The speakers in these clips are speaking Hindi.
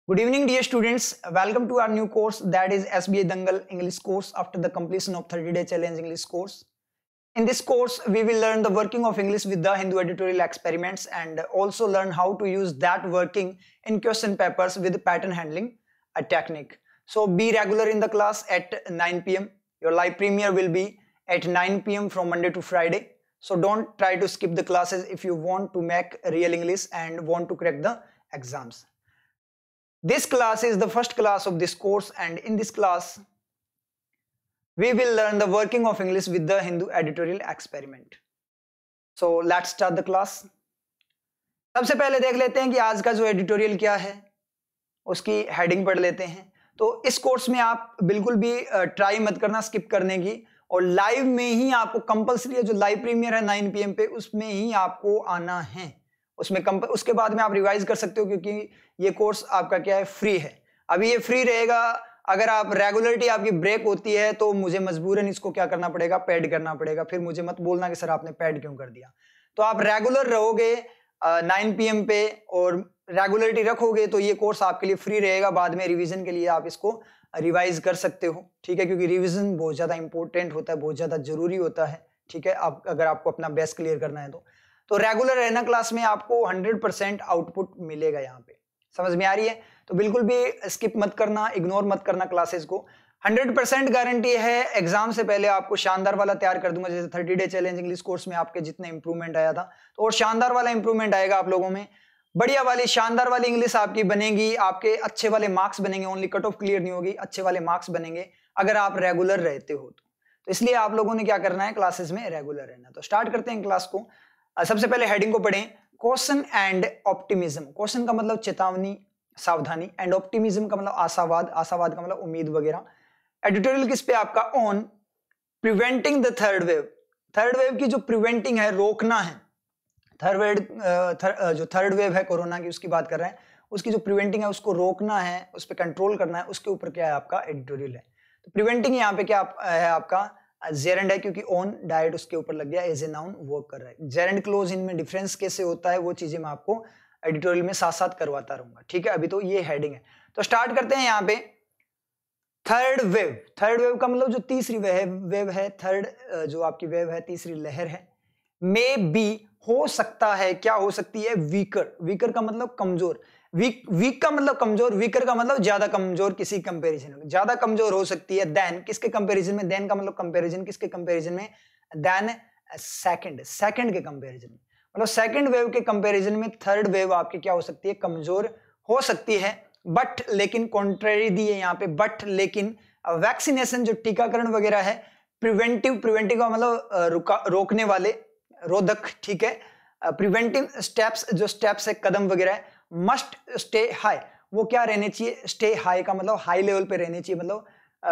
Good evening, dear students. Welcome to our new course, that is SBA Dangal English course after the completion of 30-day challenge English course. In this course, we will learn the working of English with the Hindu editorial experiments and also learn how to use that working in question papers with pattern handling technique. So be regular in the class at 9 p.m. Your live premiere will be at 9 p.m. from Monday to Friday. So don't try to skip the classes if you want to make real English and want to crack the exams. This class is the first class of this course, and in this class we will learn the working of English with the Hindu editorial experiment. So let's start the class. सबसे पहले देख लेते हैं कि आज का जो एडिटोरियल क्या है, उसकी हेडिंग पढ़ लेते हैं। तो इस कोर्स में आप बिल्कुल भी ट्राई मत करना स्किप करने की, और लाइव में ही आपको कंपल्सरी है, जो लाइव प्रीमियर है 9 PM पे, उसमें ही आपको आना है। उसके बाद में आप रिवाइज कर सकते हो, क्योंकि ये कोर्स आपका क्या है, फ्री है। अभी ये फ्री रहेगा। अगर आप रेगुलरिटी आपकी ब्रेक होती है तो मुझे मजबूरन इसको क्या करना पड़ेगा, पैड करना पड़ेगा। फिर मुझे मत बोलना कि सर आपने पैड क्यों कर दिया। तो आप रेगुलर रहोगे 9 PM पे और रेगुलरिटी रखोगे तो ये कोर्स आपके लिए फ्री रहेगा। बाद में रिवीजन के लिए आप इसको रिवाइज कर सकते हो, ठीक है, क्योंकि रिवीजन बहुत ज्यादा इंपॉर्टेंट होता है, बहुत ज्यादा जरूरी होता है, ठीक है। आप अगर आपको अपना बेस्ट क्लियर करना है तो रेगुलर रहना क्लास में, आपको 100% आउटपुट मिलेगा। यहाँ पे समझ में आ रही है? तो बिल्कुल भी स्किप मत करना, इग्नोर मत करना क्लासेस को। 100% गारंटी है, एग्जाम से पहले आपको शानदार वाला तैयार कर दूंगा। जैसे 30-डे चैलेंज इंग्लिश कोर्स में आपके जितने इंप्रूवमेंट आया था, तो और शानदार वाला इंप्रूवमेंट आएगा आप लोगों में। बढ़िया वाली शानदार वाली इंग्लिश आपकी बनेगी, आपके अच्छे वाले मार्क्स बनेंगे। ओनली कट ऑफ क्लियर नहीं होगी, अच्छे वाले मार्क्स बनेंगे अगर आप रेगुलर रहते हो तो इसलिए आप लोगों ने क्या करना है, क्लासेस में रेगुलर रहना। तो स्टार्ट करते हैं क्लास को। सबसे पहले हेडिंग को पढ़ें, क्वेश्चन एंड ऑप्टिमिज्म। क्वेश्चन का मतलब चेतावनी, सावधानी, एंड ऑप्टिमिज्म का मतलब आशावाद, आशावाद का मतलब उम्मीद वगैरह। एडिटोरियल किस पे आपका, on preventing the third wave. Third wave की जो प्रिवेंटिंग है, रोकना है। जो थर्ड वेव है कोरोना की, उसकी बात कर रहे हैं, उसकी जो प्रिवेंटिंग है उसको रोकना है, उस पर कंट्रोल करना है, उसके ऊपर क्या है आपका एडिटोरियल है। तो प्रिवेंटिंग यहाँ पे क्या है आपका जेरेंड है, क्योंकि ऑन डायरेक्ट उसके ऊपर लग गया, एज ए नाउन वर्क कर रहा है। जेरेंड क्लोज इनमें डिफरेंस कैसे होता है, वो चीजें मैं आपको एडिटोरियल में साथ साथ करवाता रहूंगा, ठीक है। अभी तो ये हेडिंग है, तो स्टार्ट करते हैं। यहाँ पे थर्ड वेव, थर्ड वेव का मतलब जो तीसरी वेव है, थर्ड जो आपकी वेव है, तीसरी लहर है। मे बी हो सकता है, क्या हो सकती है, वीकर। वीकर का मतलब कमजोर, वीक का मतलब कमजोर, वीकर का मतलब ज्यादा कमजोर किसी कंपैरिजन में, ज्यादा कमजोर हो सकती है। देन किसके कंपैरिजन में, देन का मतलब कंपैरिजन, किसके कंपैरिजन में, देन सेकंड के कंपैरिजन में। मतलब सेकंड वेव के कंपैरिजन में थर्ड वेव आपकी क्या हो सकती है, कमजोर हो सकती है। बट लेकिन कॉन्ट्रेरी दी है यहाँ पे, बट लेकिन वैक्सीनेशन जो टीकाकरण वगैरह है, प्रिवेंटिव का मतलब रोकने वाले, रोधक, ठीक है। प्रिवेंटिव स्टेप्स, जो स्टेप्स है, कदम वगैरह है, मस्ट स्टे हाई, वो क्या रहने चाहिए, स्टे हाई का मतलब हाई लेवल पे रहने चाहिए, मतलब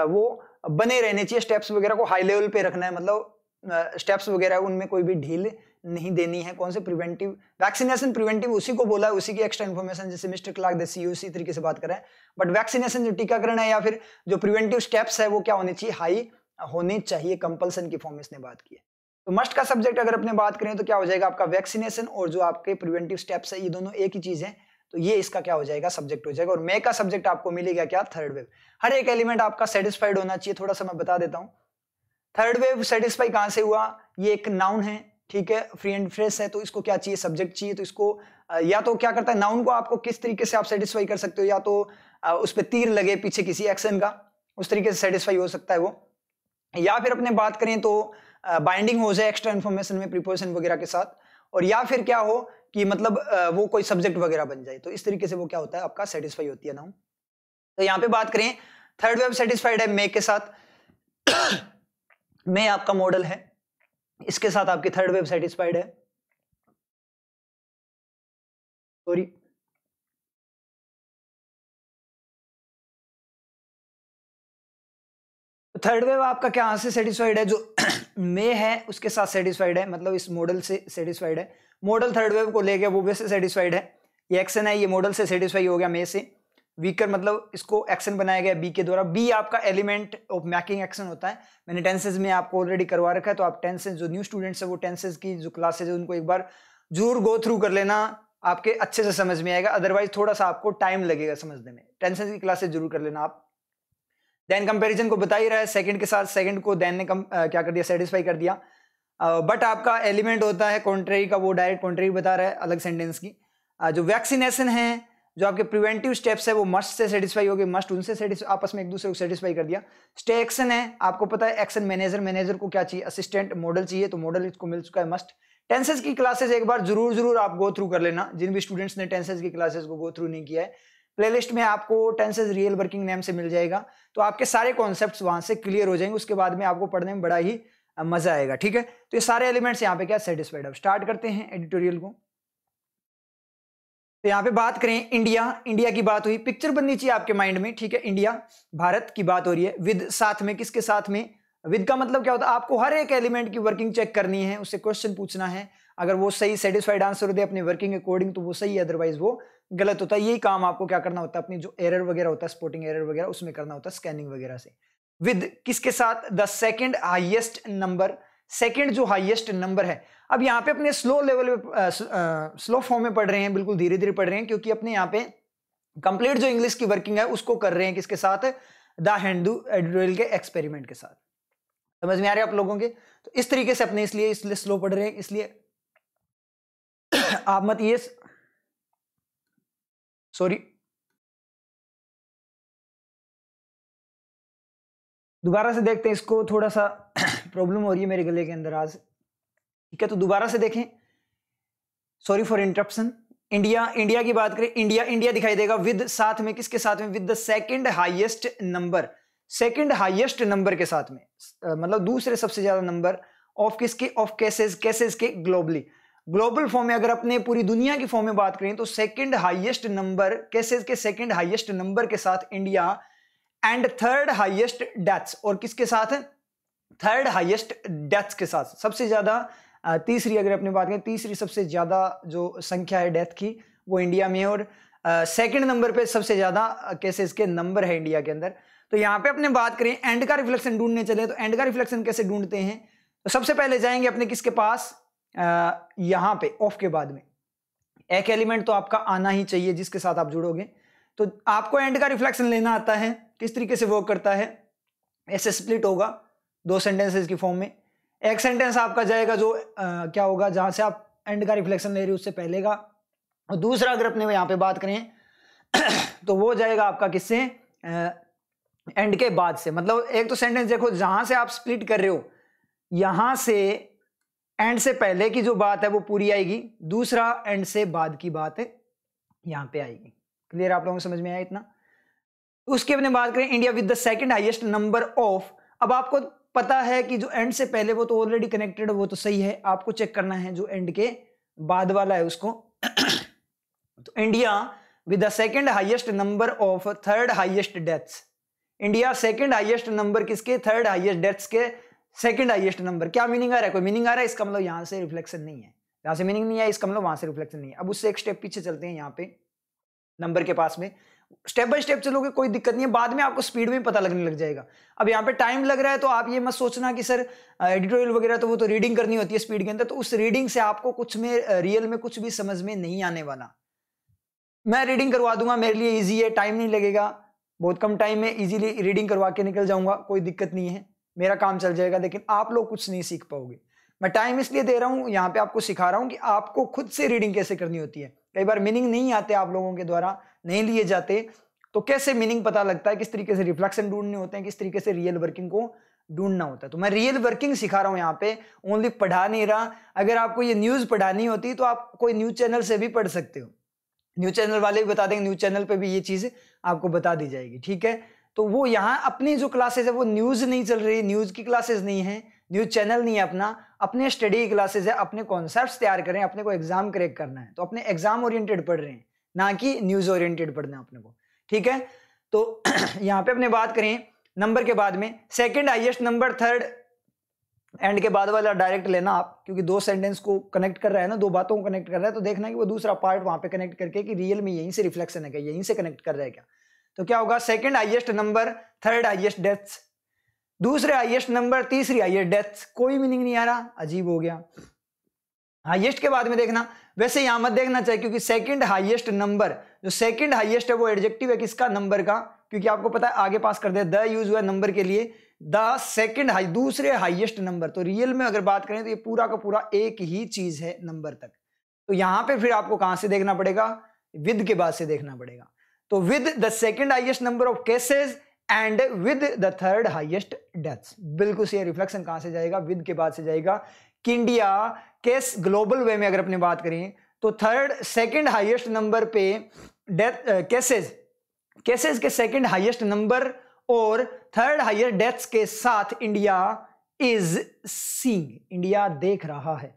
वो बने रहने चाहिए। स्टेप्स वगैरह को हाई लेवल पे रखना है, मतलब स्टेप्स वगैरह उनमें कोई भी ढील नहीं देनी है। कौन से, प्रिवेंटिव। वैक्सीनेशन प्रिवेंटिव उसी को बोला है, उसी की एक्स्ट्रा इन्फॉर्मेशन, जैसे मिस्टर क्लार्क देसी उसी तरीके से बात कर रहे हैं। बट वैक्सीनेशन जो टीकाकरण है या फिर जो प्रिवेंटिव स्टेप्स है, वो क्या होने चाहिए, हाई होने चाहिए। कंपल्सन की फॉर्म इसने बात की है। तो मस्ट का सब्जेक्ट अगर अपने बात करें तो क्या हो जाएगा आपका, वैक्सीनेशन और जो आपके प्रिवेंटिव स्टेप्स है, ये दोनों एक ही चीज है, तो ये इसका क्या हो जाएगा, सब्जेक्ट हो जाएगा। और मे का सब्जेक्ट आपको मिलेगा क्या, थर्ड वेव। हर एक एलिमेंट आपका सेटिस्फाइड होना चाहिए। थोड़ा सा मैं बता देता हूं, थर्ड वेव सेटिस्फाई कहां से हुआ, ये एक नाउन है, ठीक है, फ्री एंड फ्रेश है, तो इसको क्या चाहिए, सब्जेक्ट चाहिए। तो इसको या तो क्या करता है, नाउन को आपको किस तरीके से आप सेटिस्फाई कर सकते हो, या तो उस पर तीर लगे पीछे किसी एक्शन का, उस तरीके से सेटिस्फाई हो सकता है वो, या फिर अपने बात करें तो बाइंडिंग हो जाए एक्स्ट्रा इन्फॉर्मेशन में प्रीपोजिशन वगैरह के साथ, और या फिर क्या हो कि मतलब वो कोई सब्जेक्ट वगैरह बन जाए। तो इस तरीके से वो क्या होता है आपका, सेटिस्फाई होती है नाउन। तो यहाँ पे बात करें, थर्ड वेव सेटिस्फाइड है मे के साथ। मे आपका मॉडल है, इसके साथ आपकी थर्ड वेव सेटिस्फाइड है। सॉरी, थर्ड वेव आपका क्या से सेटिस्फाइड है, जो मे है उसके साथ सेटिस्फाइड है, मतलब इस मॉडल से सेटिस्फाइड है। मॉडल थर्ड वेव को लेके वो वैसे सेटिस्फाइड है। ये एक्शन है, ये मॉडल से सेटिस्फाई हो गया मे से। वीकर मतलब इसको एक्शन बनाया गया बी के द्वारा। बी आपका एलिमेंट ऑफ मैकिंग एक्शन होता है। मैंने टेंसेज में आपको ऑलरेडी करवा रखा है, तो आप टेंसेज, जो न्यू स्टूडेंट्स है वो टेंसेज की जो क्लासेज है उनको एक बार जरूर गो थ्रू कर लेना। आपके अच्छे से समझ में आएगा, अदरवाइज थोड़ा सा आपको टाइम लगेगा समझने में। टेंसेस की क्लासेस जरूर कर लेना आप। देन कंपैरिजन को बता ही रहा है, सेकंड के साथ सेकंड को देन ने क्या कर दिया, सेटिस्फाई कर दिया। बट आपका एलिमेंट होता है कॉन्ट्रेरी का, वो डायरेक्ट कॉन्ट्रेरी बता रहा है अलग सेंटेंस की। जो वैक्सीनेशन है, जो आपके प्रिवेंटिव स्टेप्स है, वो मस्ट से सेटिस्फाई हो गए, मस्ट उनसे आपस में एक दूसरे को सेटिस्फाई कर दिया। स्टे एक्शन है, आपको पता है एक्शन मैनेजर, मैनेजर को क्या चाहिए, असिस्टेंट, मॉडल चाहिए, तो मॉडल इसको मिल चुका है, मस्ट। टेंसेस की क्लासेस एक बार जरूर आप गो थ्रू कर लेना, जिन भी स्टूडेंट्स ने टेंसेस की क्लासेस को गो थ्रू नहीं किया है। प्लेलिस्ट में आपको टेंसेस रियल वर्किंग नेम से मिल जाएगा, तो आपके सारे कॉन्सेप्ट्स वहां से क्लियर हो जाएंगे, उसके बाद में आपको पढ़ने में बड़ा ही मजा आएगा। ठीक है, तो ये सारे एलिमेंट्स यहाँ पे क्या सेटिस्फाइड। अब स्टार्ट करते हैं एडिटोरियल को। तो यहाँ पे बात करें इंडिया, इंडिया की बात हुई, पिक्चर बननी चाहिए आपके माइंड में। ठीक है, इंडिया भारत की बात हो रही है, विद साथ में, किसके साथ में, विद का मतलब क्या होता है, आपको हर एक एलिमेंट की वर्किंग चेक करनी है, उससे क्वेश्चन पूछना है, अगर वो सही सेटिस्फाइड आंसर दे अपनी वर्किंग अकॉर्डिंग तो वो सही है, अदरवाइज वो गलत होता है। यही काम आपको क्या करना होता है, अपनी जो एरर वगैरह होता है, स्पॉटिंग एरर वगैरह, उसमें करना होता है स्कैनिंग वगैरह से। विद किसके साथ, the second highest number, second जो हाईएस्ट नंबर है। अब यहाँ पे अपने स्लो लेवल पे स्लो फॉर्म में पढ़ रहे हैं, बिल्कुल धीरे धीरे पढ़ रहे हैं, क्योंकि अपने यहाँ पे कंप्लीट जो इंग्लिश की वर्किंग है उसको कर रहे हैं किसके साथ, द हिंदू एडिटोरियल के एक्सपेरिमेंट के साथ। समझ में आ रहा है आप लोगों के? तो इस तरीके से अपने इसलिए स्लो पढ़ रहे हैं, इसलिए आप मत ये सॉरी दोबारा से देखते हैं इसको, थोड़ा सा प्रॉब्लम हो रही है मेरे गले के अंदर आज। ठीक है, तो दोबारा से देखें, sorry for interruption. India, India की बात करें, इंडिया, इंडिया दिखाई देगा विद साथ में, किसके साथ में, with the second highest number, second highest number के साथ में, मतलब दूसरे सबसे ज्यादा नंबर ऑफ किसके, ऑफ केसेस, केसेस के ग्लोबली, ग्लोबल फॉर्म में अगर अपने पूरी दुनिया की फॉर्म में बात करें तो सेकंड हाईएस्ट नंबर, केसेस के सेकंड हाईएस्ट नंबर के साथ India, and third highest deaths, और किसके साथ है, थर्ड हाईएस्ट डेथ्स के साथ, सबसे ज्यादा तीसरी, अगर अपने बात करें तीसरी सबसे ज्यादा जो संख्या है डेथ की वो इंडिया में है, और सेकंड नंबर पे सबसे ज्यादा केसेस के नंबर है इंडिया के अंदर। तो यहाँ पे अपने बात करें एंड का रिफ्लेक्शन ढूंढने चले, तो एंड का रिफ्लेक्शन कैसे ढूंढते हैं, तो सबसे पहले जाएंगे अपने किसके पास, यहाँ पे ऑफ के बाद में एक एलिमेंट तो आपका आना ही चाहिए जिसके साथ आप जुड़ोगे। तो आपको एंड का रिफ्लेक्शन लेना आता है, किस तरीके से वर्क करता है, ऐसे स्प्लिट होगा दो सेंटेंसेस की फॉर्म में। एक सेंटेंस आपका जाएगा जो क्या होगा, जहां से आप एंड का रिफ्लेक्शन ले रहे हो उससे पहले का, और दूसरा अगर अपने यहाँ पे बात करें तो वो जाएगा आपका किससे, एंड के बाद से। मतलब एक तो सेंटेंस देखो जहां से आप स्प्लिट कर रहे हो, यहां से एंड से पहले की जो बात है वो पूरी आएगी, दूसरा एंड से बाद की बात है यहां पे आएगी। क्लियर, आप लोगों को समझ में आया इतना? उसके अपने बात करें India with the second highest number of, अब आपको पता है कि जो एंड से पहले वो तो ऑलरेडी कनेक्टेड है, वो तो सही है, आपको चेक करना है जो एंड के बाद वाला है उसको। तो India with the second highest number of third highest deaths, India second highest number किसके, थर्ड हाईएस्ट डेथ्स के सेकंड हाईएस्ट नंबर। क्या मीनिंग आ रहा है, कोई मीनिंग आ रहा है इसका, मतलब यहां से रिफ्लेक्शन नहीं है, यहां से मीनिंग नहीं है इसका, मतलब वहां से रिफ्लेक्शन नहीं है। अब उससे एक स्टेप पीछे चलते हैं, यहाँ पे नंबर के पास में स्टेप बाय स्टेप चलोगे कोई दिक्कत नहीं है, बाद में आपको स्पीड में पता लगने लग जाएगा। अब यहाँ पे टाइम लग रहा है तो आप ये मत सोचना कि सर एडिटोरियल वगैरह तो वो तो रीडिंग करनी होती है स्पीड के अंदर, तो उस रीडिंग से आपको कुछ में रियल में कुछ भी समझ में नहीं आने वाला। मैं रीडिंग करवा दूंगा, मेरे लिए ईजी है, टाइम नहीं लगेगा, बहुत कम टाइम में इजीली रीडिंग करवा के निकल जाऊंगा, कोई दिक्कत नहीं है, मेरा काम चल जाएगा, लेकिन आप लोग कुछ नहीं सीख पाओगे। मैं टाइम इसलिए दे रहा हूं, यहाँ पे आपको सिखा रहा हूं कि आपको खुद से रीडिंग कैसे करनी होती है। कई बार मीनिंग नहीं आते, आप लोगों के द्वारा नहीं लिए जाते, तो कैसे मीनिंग पता लगता है, किस तरीके से रिफ्लेक्शन ढूंढने होते हैं, किस तरीके से रियल वर्किंग को ढूंढना होता है। तो मैं रियल वर्किंग सिखा रहा हूं यहाँ पे, ओनली पढ़ा नहीं रहा। अगर आपको ये न्यूज पढ़ानी होती तो आप कोई न्यूज चैनल से भी पढ़ सकते हो, न्यूज चैनल वाले भी बता देंगे, न्यूज चैनल पे भी ये चीज आपको बता दी जाएगी। ठीक है, तो वो यहाँ अपनी जो क्लासेस है वो न्यूज नहीं चल रही, न्यूज की क्लासेस नहीं है, न्यूज चैनल नहीं है अपना, अपने स्टडी क्लासेस है, अपने कॉन्सेप्ट्स तैयार करें, अपने को एग्जाम क्रैक करना है, तो अपने एग्जाम ओरिएंटेड पढ़ रहे हैं, ना कि न्यूज ओरिएंटेड पढ़ना है अपने को। ठीक है, तो यहाँ पे अपने बात करें नंबर के बाद में second highest number, third and के बाद वाला डायरेक्ट लेना आप, क्योंकि दो सेंटेंस को कनेक्ट कर रहा है ना, दो बातों को कनेक्ट कर रहा है, तो देखना कि वो दूसरा पार्ट वहां पे कनेक्ट करके कि रियल में यहीं से रिफ्लेक्शन है क्या, यहीं से कनेक्ट कर रहा है क्या। तो क्या होगा, second highest number, third highest deaths, दूसरे हाईएस्ट नंबर, तीसरी हाईएस्ट डेथ्स। कोई मीनिंग नहीं आ रहा, अजीब हो गया। हाईएस्ट के बाद में देखना वैसे यहां मत देखना चाहिए, क्योंकि सेकंड हाईएस्ट नंबर, जो सेकंड हाईएस्ट है वो एडजेक्टिव है किसका, नंबर का, क्योंकि आपको पता है आगे पास कर दे, द यूज हुआ नंबर के लिए, द सेकंड हाई, दूसरे हाईएस्ट नंबर। तो रियल में अगर बात करें तो ये पूरा का पूरा एक ही चीज है नंबर तक। तो यहां पे फिर आपको कहां से देखना पड़ेगा, विद के बाद से देखना पड़ेगा। तो with the second highest number of cases and with the third highest deaths. बिल्कुल से रिफ्लेक्शन कहां से जाएगा, विद के बाद से जाएगा। कि इंडिया केस ग्लोबल वे में अगर अपनी बात करें तो थर्ड सेकंड हाईएस्ट नंबर पे डेथ केसेस के सेकंड हाईएस्ट नंबर और थर्ड हाईएस्ट डेथ्स के साथ इंडिया इज सीइंग, इंडिया देख रहा है।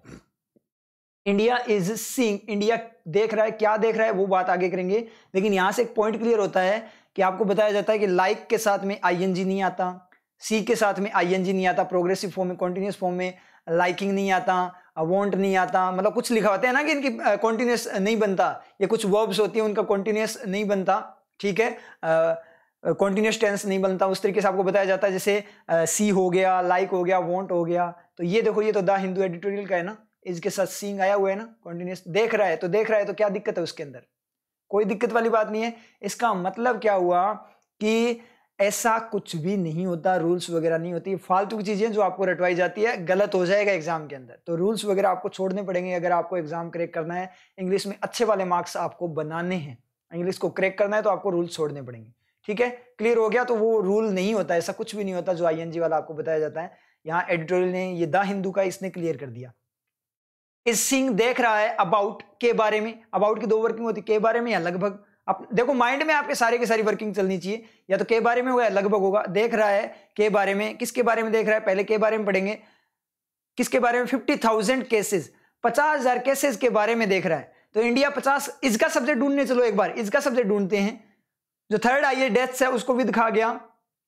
इंडिया इज सीइंग, इंडिया देख रहा है, क्या देख रहा है वो बात आगे करेंगे। लेकिन यहां से एक पॉइंट क्लियर होता है कि आपको बताया जाता है कि लाइक के साथ में आईएनजी नहीं आता, सी के साथ में आईएनजी नहीं आता, प्रोग्रेसिव फॉर्म में कॉन्टिन्यूस फॉर्म में लाइकिंग नहीं आता, वांट नहीं आता, मतलब कुछ लिखा होता है ना कि इनकी कॉन्टिन्यूस नहीं बनता, ये कुछ वर्ब्स होती है उनका कॉन्टिन्यूस नहीं बनता, ठीक है, कॉन्टिन्यूस टेंस नहीं बनता, उस तरीके से आपको बताया जाता है। जैसे सी हो गया, लाइक हो गया, वांट हो गया। तो ये देखो, ये तो द हिंदू एडिटोरियल का है ना, इसके साथ सीइंग आया हुआ है ना, कॉन्टिन्यूस देख रहा है, तो देख रहा है तो क्या दिक्कत है उसके अंदर, कोई दिक्कत वाली बात नहीं है। इसका मतलब क्या हुआ कि ऐसा कुछ भी नहीं होता, रूल्स वगैरह नहीं होती, फालतू की चीजें जो आपको रटवाई जाती है, गलत हो जाएगा एग्जाम के अंदर। तो रूल्स वगैरह आपको छोड़ने पड़ेंगे अगर आपको एग्जाम क्रैक करना है, इंग्लिश में अच्छे वाले मार्क्स आपको बनाने हैं, इंग्लिश को क्रैक करना है तो आपको रूल्स छोड़ने पड़ेंगे, ठीक है, क्लियर हो गया। तो वो रूल नहीं होता, ऐसा कुछ भी नहीं होता जो आईएनजी वाला आपको बताया जाता है। यहाँ एडिटोरियल ने, ये द हिंदू का इसने क्लियर कर दिया। इस सिंह देख रहा है अबाउट के बारे में, अबाउट की दो वर्किंग होती है, के बारे में या लगभग। अब देखो माइंड में आपके सारे की सारी वर्किंग चलनी चाहिए, या तो के बारे में होगा या लगभग होगा। देख रहा है के बारे में, किसके बारे में देख रहा है, पहले के बारे में पढ़ेंगे, किसके बारे में, 50,000 केसेस, 50,000 केसेस के बारे में देख रहा है। तो इंडिया 50, इसका सब्जेक्ट ढूंढने चलो एक बार, इसका सब्जेक्ट ढूंढते हैं। जो थर्ड आई डेथ्स है उसको विद खा गया,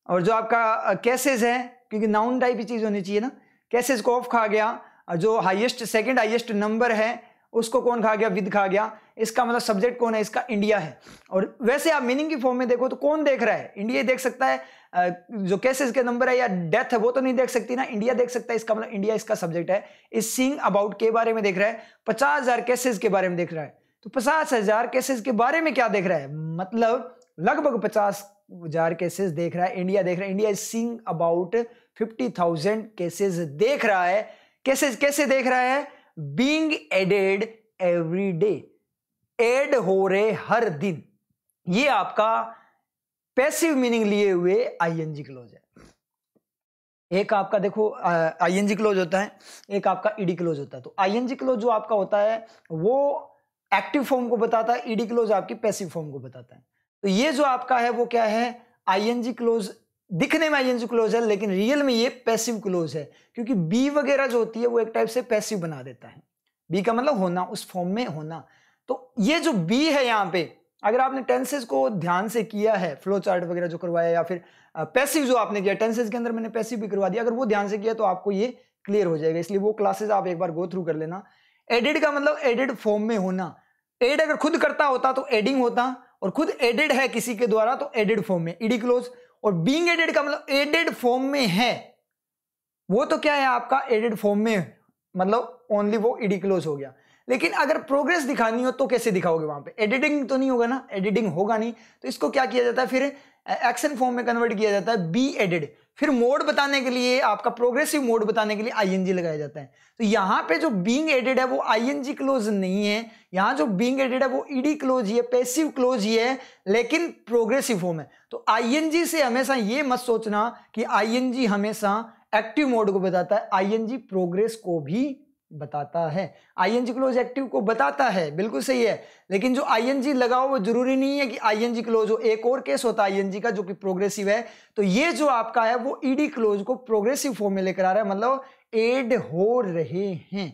और जो आपका केसेस है, क्योंकि नाउन टाइप की चीज होनी चाहिए ना, केसेस को ऑफ खा गया, और जो हाईएस्ट सेकंड हाईएस्ट नंबर है उसको कौन खा गया, विद खा गया। इसका मतलब सब्जेक्ट कौन है, इसका इंडिया है। और वैसे आप मीनिंग की फॉर्म में देखो तो कौन देख रहा है, इंडिया देख सकता है, जो केसेस के नंबर है या डेथ है वो तो नहीं देख सकती ना, इंडिया देख सकता है, इसका मतलब इंडिया इसका सब्जेक्ट है। इस सीइंग अबाउट के बारे में देख रहा है, 50,000 केसेस के बारे में देख रहा है। तो 50,000 केसेस के बारे में क्या देख रहा है, मतलब लगभग 50,000 केसेस देख रहा है, इंडिया देख रहा है। India is seeing about 50,000 cases देख रहा है। केसेस कैसे देख रहा है, being added every day, add हो रहे हर दिन। ये आपका पैसिव मीनिंग लिए हुए आईएनजी क्लोज है। एक आपका देखो आईएनजी क्लोज होता है, एक आपका ईडी क्लोज होता है। तो आईएनजी क्लोज जो आपका होता है वो एक्टिव फॉर्म को बताता है, ईडी क्लोज आपकी पैसिव फॉर्म को बताता है। तो ये जो आपका है वो क्या है, आईएनजी क्लोज। दिखने में आईएनजी क्लोज है लेकिन रियल में ये पैसिव क्लोज है, क्योंकि बी वगैरह जो होती है वो एक टाइप से पैसिव बना देता है। बी का मतलब होना, उस फॉर्म में होना। तो ये जो बी है यहाँ पे, अगर आपने टेंसेस को ध्यान से किया है, फ्लो चार्ट वगैरह जो करवाया, या फिर पैसिव जो आपने किया, टेंसेस के अंदर मैंने पैसिव भी करवा दिया, अगर वो ध्यान से किया तो आपको ये क्लियर हो जाएगा। इसलिए वो क्लासेस आप एक बार गो थ्रू कर लेना। एडेड का मतलब एडेड फॉर्म में होना। एड अगर खुद करता होता तो एडिंग होता, और खुद एडेड है किसी के द्वारा तो एडेड फॉर्म में, ईडी क्लोज। और बीइंग एडेड का मतलब एडेड फॉर्म में है, वो तो क्या है आपका एडेड फॉर्म में, मतलब ओनली वो ईडी क्लोज हो गया। लेकिन अगर प्रोग्रेस दिखानी हो तो कैसे दिखाओगे, वहां पे एडिटिंग तो नहीं होगा ना, एडिटिंग होगा नहीं, तो इसको क्या किया जाता है, फिर एक्शन फॉर्म में कन्वर्ट किया जाता है, बी एडेड। फिर मोड बताने के लिए, आपका प्रोग्रेसिव मोड बताने के लिए आईएनजी लगाया जाता है। तो यहां पे जो बीइंग एडेड है वो आईएनजी क्लोज नहीं है, यहां जो बीइंग एडेड है वो ईडी क्लोज ही है, पैसिव क्लोज ही है, लेकिन प्रोग्रेसिव फॉर्म है। तो आईएनजी से हमेशा ये मत सोचना कि आईएनजी हमेशा एक्टिव मोड को बताता है, आईएनजी प्रोग्रेस को भी बताता है। आईएनजी क्लोज एक्टिव को बताता है, बिल्कुल सही है, लेकिन जो आईएनजी लगाओ वो जरूरी नहीं है कि आईएनजी क्लोज हो। एक और केस होता है आईएनजी का जो कि प्रोग्रेसिव है। तो ये जो आपका है वो ईडी क्लोज को प्रोग्रेसिव फॉर्म में लेकर आ रहा है, मतलब एड हो रहे हैं।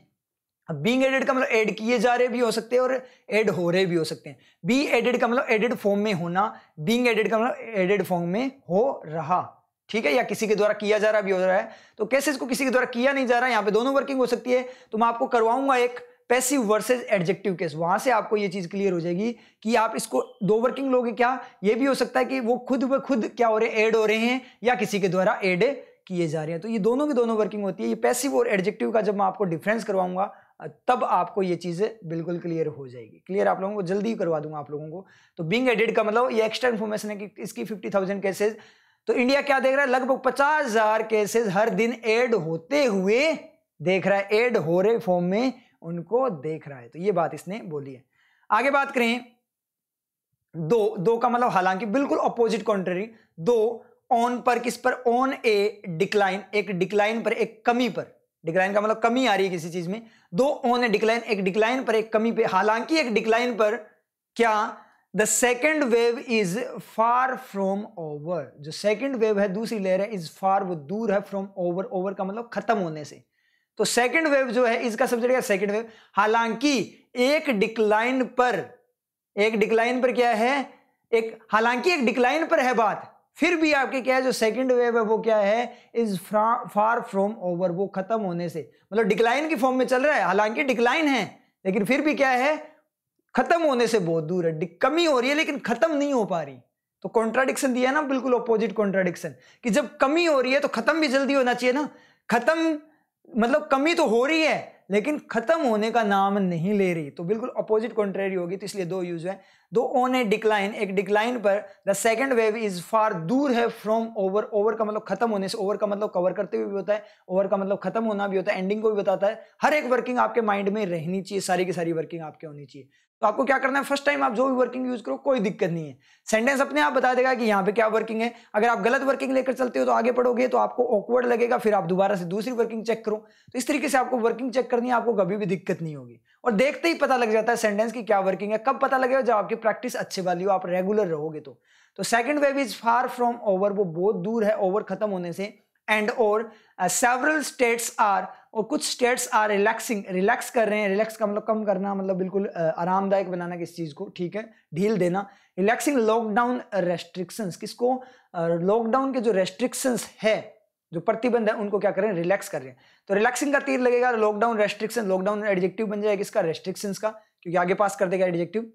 अब बीइंग एडेड का मतलब एड किए जा रहे भी हो सकते हैं और एड हो रहे भी हो सकते हैं। बी एडेड का मतलब एडेड फॉर्म में होना, बीइंग एडेड का मतलब एडेड फॉर्म में हो रहा, ठीक है, या किसी के द्वारा किया जा रहा भी हो रहा है। तो केसेस को किसी के द्वारा किया नहीं जा रहा, यहाँ पे दोनों वर्किंग हो सकती है। तो मैं आपको करवाऊंगा एक पैसिव वर्सेस एडजेक्टिव केस, वहां से आपको ये चीज क्लियर हो जाएगी कि आप इसको दो वर्किंग लोगे क्या। ये भी हो सकता है कि वो खुद ब खुद क्या हो रहे हैं, एड हो रहे हैं, या किसी के द्वारा एड किए जा रहे हैं। तो ये दोनों की दोनों वर्किंग होती है। ये पैसिव और एडजेक्टिव का जब मैं आपको डिफरेंस करवाऊंगा तब आपको ये चीजें बिल्कुल क्लियर हो जाएगी। क्लियर आप लोगों को जल्दी करवा दूंगा आप लोगों को। तो बीइंग एडेड का मतलब ये एक्स्ट्रा इन्फॉर्मेशन है कि इसकी 50,000 केसेस, तो इंडिया क्या देख रहा है, लगभग 50,000 केसेस हर दिन ऐड होते हुए देख रहा है, ऐड हो रहे फॉर्म में उनको देख रहा है। तो ये बात इसने बोली है। आगे बात करें दो का मतलब हालांकि बिल्कुल अपोजिट कॉन्ट्ररी। दो ऑन पर, किस पर, ऑन ए डिक्लाइन, एक डिक्लाइन पर, एक कमी पर, डिक्लाइन का मतलब कमी आ रही है किसी चीज में, दो ऑन ए डिक्लाइन, एक डिक्लाइन पर एक कमी पे, हालांकि एक डिक्लाइन पर, क्या, the second wave is far from over, जो सेकेंड वेव है दूसरी लहर है, इज फार वो दूर है, फ्रॉम ओवर, ओवर का मतलब खत्म होने से। तो सेकेंड वेव जो है इसका सब्जेक्ट है सेकेंड वेव, हालांकि एक डिक्लाइन पर, एक डिक्लाइन पर क्या है, एक हालांकि एक डिक्लाइन पर है बात, फिर भी आपके क्या है जो सेकंड वेव है वो क्या है, इज फार फ्रॉम ओवर, वो खत्म होने से, मतलब डिक्लाइन की फॉर्म में चल रहा है, हालांकि डिक्लाइन है लेकिन फिर भी क्या है, खत्म होने से बहुत दूर है, कमी हो रही है लेकिन खत्म नहीं हो पा रही। तो कॉन्ट्राडिक्शन दिया ना, बिल्कुल अपोजिट कॉन्ट्राडिक्शन, कि जब कमी हो रही है तो खत्म भी जल्दी होना चाहिए ना, खत्म मतलब कमी तो हो रही है लेकिन खत्म होने का नाम नहीं ले रही, तो बिल्कुल अपोजिट कॉन्ट्रेरी होगी। तो इसलिए दो यूज है। दो ऑन ए डिक्लाइन, एक डिक्लाइन पर, the second wave is far, दूर है, फ्रॉम ओवर, ओवर का मतलब खत्म होने से, ओवर का मतलब कवर करते हुए भी होता है, ओवर का मतलब खत्म होना भी होता है, एंडिंग को भी बताता है। हर एक वर्किंग आपके माइंड में रहनी चाहिए, सारी की सारी वर्किंग आपके होनी चाहिए। तो आपको क्या करना है, फर्स्ट टाइम आप जो भी वर्किंग यूज करो कोई दिक्कत नहीं है, सेंटेंस अपने आप बता देगा कि यहाँ पे क्या वर्किंग है। अगर आप गलत वर्किंग लेकर चलते हो तो आगे पढ़ोगे तो आपको ऑकवर्ड लगेगा, फिर आप दोबारा से दूसरी वर्किंग चेक करो। तो इस तरीके से आपको वर्किंग चेक करनी है, आपको कभी भी दिक्कत नहीं होगी। और देखते ही पता लग जाता है सेंटेंस की क्या वर्किंग है। कब पता लगेगा, जब आपकी प्रैक्टिस अच्छी वाली हो, आप रेगुलर रहोगे तो second wave is far from over, वो बहुत दूर है ओवर खत्म होने से, एंड और सेवरल स्टेट्स आर, और कुछ स्टेट्स आर रिलैक्सिंग, रिलैक्स कर रहे हैं, रिलैक्स का मतलब कम करना, मतलब बिल्कुल आरामदायक बनाना किस चीज को, ठीक है, ढील देना। रिलैक्सिंग लॉकडाउन रेस्ट्रिक्शंस, किसको, लॉकडाउन के जो रेस्ट्रिक्शंस है, जो प्रतिबंध है उनको क्या करें, रिलैक्स कर रहे हैं। तो रिलैक्सिंग का तीर लगेगा, लॉकडाउन रेस्ट्रिक्शन, लॉकडाउन एडजेक्टिव बन जाएगा इसका, रेस्ट्रिक्शंस का, क्योंकि आगे पास कर देगा एडजेक्टिव।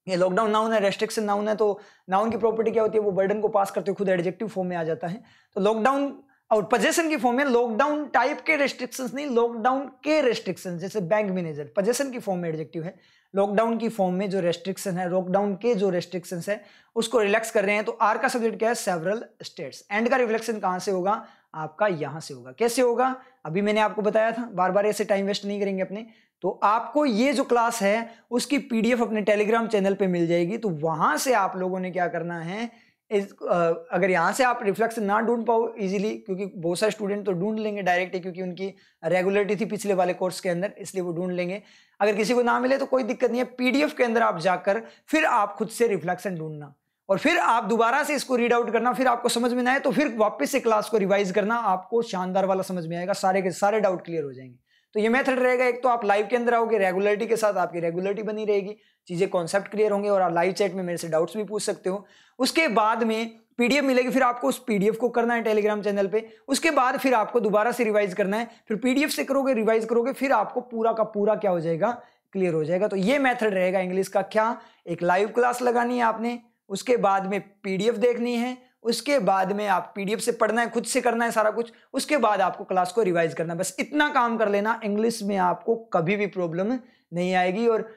ये लॉकडाउन नाउन है, रेस्ट्रिक्शन नाउन है, तो नाउन की प्रॉपर्टी क्या होती है, वो बर्डन को पास करते हुए खुद एडजेक्टिव फॉर्म में आ जाता है। तो लॉकडाउन और पोजेशन की फॉर्म में, लॉकडाउन टाइप के रेस्ट्रिक्शंस नहीं, लॉकडाउन के रेस्ट्रिक्शंस, जैसे बैंक मैनेजर पोजेशन की फॉर्म में एडजेक्टिव है, लॉकडाउन की फॉर्म में जो रेस्ट्रिक्शन है, लॉकडाउन के जो रेस्ट्रिक्शंस है उसको रिलैक्स कर रहे हैं। तो आर का सब्जेक्ट क्या है, सेवरल स्टेट्स। एंड का रिफ्लेक्शन कहां से होगा, आपका यहां से होगा। कैसे होगा, अभी मैंने आपको बताया था, बार बार ऐसे टाइम वेस्ट नहीं करेंगे अपने। तो आपको ये जो क्लास है उसकी पीडीएफ अपने टेलीग्राम चैनल पे मिल जाएगी, तो वहां से आप लोगों ने क्या करना है, अगर यहाँ से आप रिफ्लेक्शन ना ढूंढ पाओ इजीली, क्योंकि बहुत सारे स्टूडेंट तो ढूंढ लेंगे डायरेक्ट, क्योंकि उनकी रेगुलरिटी थी पिछले वाले कोर्स के अंदर, इसलिए वो ढूंढ लेंगे। अगर किसी को ना मिले तो कोई दिक्कत नहीं है, पीडीएफ के अंदर आप जाकर फिर आप खुद से रिफ्लेक्शन ढूंढना, और फिर आप दोबारा से इसको रीड आउट करना, फिर आपको समझ में ना आए तो फिर वापस से क्लास को रिवाइज करना, आपको शानदार वाला समझ में आएगा, सारे के सारे डाउट क्लियर हो जाएंगे। तो ये मेथड रहेगा, एक तो आप लाइव के अंदर आओगे, रेगुलरिटी के साथ आपकी रेगुलरिटी बनी रहेगी, चीजें कॉन्सेप्ट क्लियर होंगे, और आप लाइव चैट में मेरे से डाउट्स भी पूछ सकते हो। उसके बाद में पीडीएफ मिलेगी, फिर आपको उस पीडीएफ को करना है टेलीग्राम चैनल पे, उसके बाद फिर आपको दोबारा से रिवाइज करना है, फिर पीडीएफ से करोगे, रिवाइज करोगे, फिर आपको पूरा का पूरा क्या हो जाएगा, क्लियर हो जाएगा। तो ये मेथड रहेगा इंग्लिश का, क्या, एक लाइव क्लास लगानी है आपने, उसके बाद में पीडीएफ देखनी है, उसके बाद में आप पीडीएफ से पढ़ना है, खुद से करना है सारा कुछ, उसके बाद आपको क्लास को रिवाइज करना है। बस इतना काम कर लेना, इंग्लिश में आपको कभी भी प्रॉब्लम नहीं आएगी, और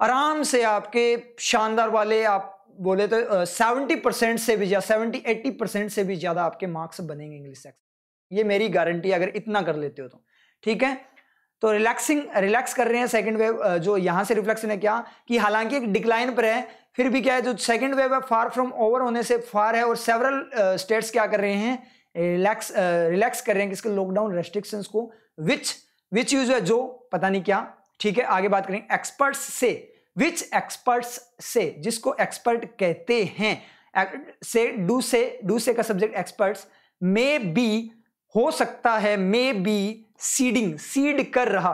आराम से आपके शानदार वाले, आप बोले तो 70% से भी ज्यादा, 70-80% से भी ज्यादा आपके मार्क्स बनेंगे इंग्लिश सेक्शन, ये मेरी गारंटी, अगर इतना कर लेते हो तो, ठीक है। तो रिलैक्स कर रहे हैं सेकंड वेव, जो यहां से रिफ्लेक्शन है क्या, कि हालांकि एक डिक्लाइन पर है, फिर भी क्या है, जो सेकंड वेव है फार फ्रॉम ओवर होने से फार है, और सेवरल स्टेट्स क्या कर रहे हैं, रिलैक्स कर रहे हैं किसके, लॉकडाउन रेस्ट्रिक्शंस को, विच यूज है, जो पता नहीं क्या, ठीक है। आगे बात करेंगे एक्सपर्ट्स से, विच एक्सपर्ट्स से, जिसको एक्सपर्ट कहते हैं, से डू से का सब्जेक्ट एक्सपर्ट्स, मे बी हो सकता है, मे बी सीडिंग, सीड कर रहा।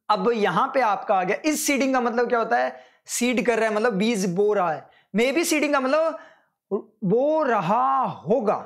अब यहां पे आपका आ गया, इस सीडिंग का मतलब क्या होता है, सीड कर रहा है मतलब बीज बो रहा है, मे बी सीडिंग का मतलब बो रहा होगा,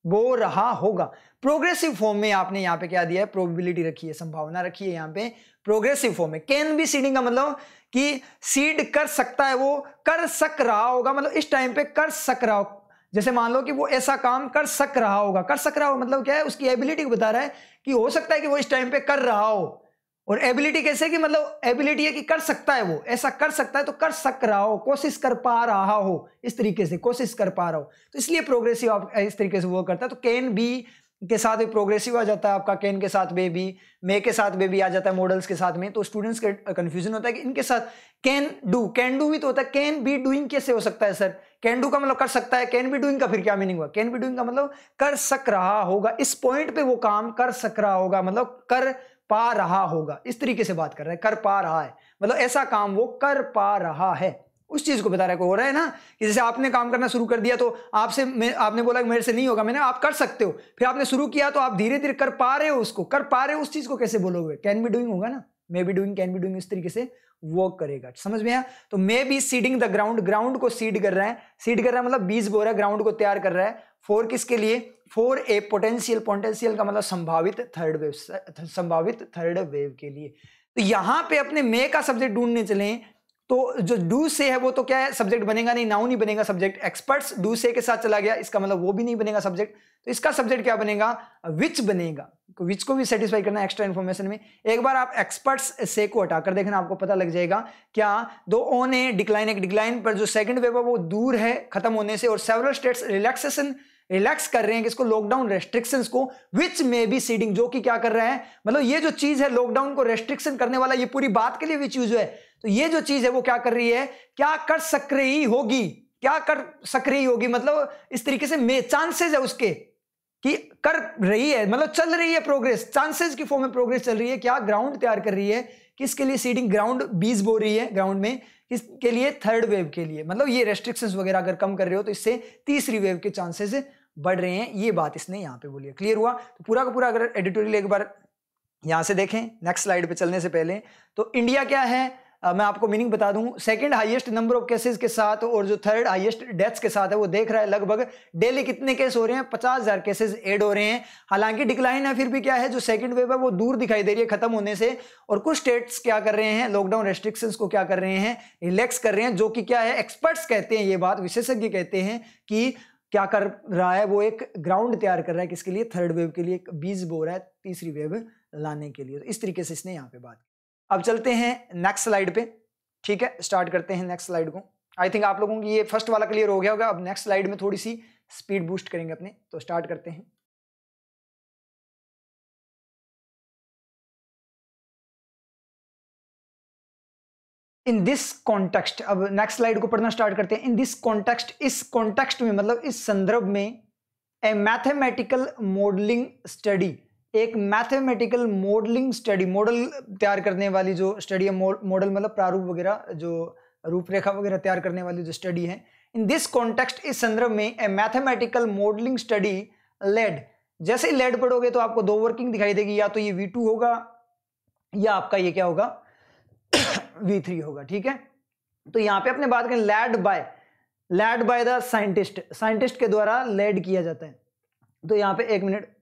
बो रहा होगा। प्रोग्रेसिव फॉर्म में आपने यहां पे क्या दिया है, प्रोबेबिलिटी रखी है, संभावना रखी है यहां पे प्रोग्रेसिव फॉर्म में। कैन बी सीडिंग का मतलब कि सीड कर सकता है, वो कर सक रहा होगा, मतलब इस टाइम पे कर सक रहा हो, जैसे मान लो कि वो ऐसा काम कर सक रहा होगा, कर सक रहा हो मतलब क्या है, उसकी एबिलिटी को बता रहा है कि हो सकता है कि वो इस टाइम पे कर रहा हो, और एबिलिटी कैसे कि मतलब एबिलिटी है कि कर सकता है, वो ऐसा कर सकता है, तो कर सक रहा हो, कोशिश कर पा रहा हो, इस तरीके से कोशिश कर पा रहा हो, तो इसलिए प्रोग्रेसिव आप इस तरीके से वो करता है। तो कैन बी के साथ भी प्रोग्रेसिव आ जाता है आपका, कैन के साथ बेबी, मे के साथ बेबी आ जाता है मॉडल्स के साथ में। तो स्टूडेंट्स के कंफ्यूजन होता है कि इनके साथ कैन डू भी तो होता है, कैन बी डूइंग कैसे हो सकता है सर? कैन डू का मतलब कर सकता है, कैन बी डूइंग का फिर क्या मीनिंग हुआ? कैन बी डूइंग का मतलब कर सक रहा होगा, इस पॉइंट पे वो काम कर सक रहा होगा, मतलब कर पा रहा होगा, इस तरीके से बात कर रहा है, कर पा रहा है मतलब ऐसा काम वो कर पा रहा है, उस चीज को बता रहा है। हो रहा है ना कि जैसे आपने काम करना शुरू कर दिया, तो आपने बोला कि मेरे से नहीं होगा, मैंने आप कर सकते हो, फिर आपने शुरू किया तो आप धीरे धीरे कर पा रहे हो, उसको कर पा रहे हो, उस चीज को कैसे बोलोगे? कैन बी डूइंग होगा ना, may be doing, can be doing, इस तरीके से वर्क करेगा। समझ में आया? तो may be seeding the ground, ground को सीड कर रहा है, सीड कर रहा है मतलब बीज बो रहा है, ग्राउंड को तैयार कर रहा है। फॉर किसके लिए? फॉर ए पोटेंशियल, पोटेंशियल का मतलब संभावित थर्ड वेव, संभावित थर्ड वेव के लिए। तो यहां पे अपने मे का सब्जेक्ट ढूंढने चले तो जो डू से है वो तो क्या है, सब्जेक्ट बनेगा नहीं, नाउन ही बनेगा सब्जेक्ट। एक्सपर्ट्स डू से के साथ चला गया, इसका मतलब वो भी नहीं बनेगा सब्जेक्ट, तो इसका सब्जेक्ट क्या बनेगा? विच बनेगा। विच को भी सेटिस्फाई करना एक्स्ट्रा इन्फॉर्मेशन में। एक बार आप एक्सपर्ट्स से को हटाकर देखना, आपको पता लग जाएगा क्या दो ऑन ए डिक्लाइन, एक डिक्लाइन पर जो सेकंड वेव है वो दूर है खत्म होने से, और सेवरल स्टेट्स रिलैक्सेशन, रिलैक्स कर रहे हैं किसको? लॉकडाउन रेस्ट्रिक्शंस को, विच में बी सीडिंग, जो कि क्या कर रहा है, मतलब ये जो चीज है लॉकडाउन को रेस्ट्रिक्शन करने वाला, ये पूरी बात के लिए विच यूज है, तो ये जो चीज है वो क्या कर रही है, क्या कर सक रही होगी, क्या कर सक रही होगी, मतलब इस तरीके से में चांसेस है उसके कि कर रही है, मतलब चल रही है प्रोग्रेस, चांसेस की फॉर्म में प्रोग्रेस चल रही है। क्या? ग्राउंड तैयार कर रही है, किसके लिए सीडिंग? ग्राउंड बीज बो रही है ग्राउंड में, किसके लिए? थर्ड वेव के लिए। मतलब ये रेस्ट्रिक्शंस वगैरह अगर कम कर रहे हो तो इससे तीसरी वेव के चांसेस बढ़ रहे हैं, ये बात इसने यहाँ पे बोली है। क्लियर हुआ? तो पूरा का पूरा अगर एडिटोरियल एक बार यहां से देखें, नेक्स्ट स्लाइड पे चलने से पहले, तो इंडिया क्या है, मैं आपको मीनिंग बता दूं, second highest number of cases के साथ और जो थर्ड हाईएस्ट डेथ्स के साथ है वो देख रहा है। लगभग डेली कितने केस हो रहे हैं? 50,000 केसेस ऐड हो रहे हैं। हालांकि डिक्लाइन है, फिर भी क्या है, जो सेकंड वेव है वो दूर दिखाई दे रही है खत्म होने से, और कुछ स्टेट्स क्या कर रहे हैं, लॉकडाउन रेस्ट्रिक्शंस को क्या कर रहे हैं, रिलैक्स कर रहे हैं, जो कि क्या है, एक्सपर्ट्स कहते हैं, ये बात विशेषज्ञ कहते हैं कि क्या कर रहा है, वो एक ग्राउंड तैयार कर रहा है, किसके लिए? थर्ड वेव के लिए, एक बीज बो रहा है तीसरी वेव लाने के लिए। तो इस तरीके से इसने यहाँ पे बात। अब चलते हैं नेक्स्ट स्लाइड पे, ठीक है, स्टार्ट करते हैं नेक्स्ट स्लाइड को। आई थिंक आप लोगों की ये फर्स्ट वाला क्लियर हो गया होगा। अब नेक्स्ट स्लाइड में थोड़ी सी स्पीड बूस्ट करेंगे अपने, तो स्टार्ट करते हैं। इन दिस कॉन्टेक्स्ट, अब नेक्स्ट स्लाइड को पढ़ना स्टार्ट करते हैं। इन दिस कॉन्टेक्स्ट, इस कॉन्टेक्स्ट में मतलब इस संदर्भ में, ए मैथमेटिकल मॉडलिंग स्टडी, एक मैथमेटिकल मॉडलिंग स्टडी, मॉडल तैयार करने वाली जो स्टडी है, मॉडल मतलब प्रारूप वगैरह, जो रूपरेखा वगैरह तैयार करने वाली जो स्टडी है। इन दिस कॉन्टेक्स्ट, इस संदर्भ में, a mathematical modelling study led, जैसे ही लेड पढ़ोगे तो आपको दो वर्किंग दिखाई देगी, या तो ये V2 होगा या आपका ये क्या होगा, V3 होगा। ठीक है, तो यहां पे अपने बात करें led by the scientist, scientist के द्वारा लेड किया जाता है। तो यहां पे एक minute,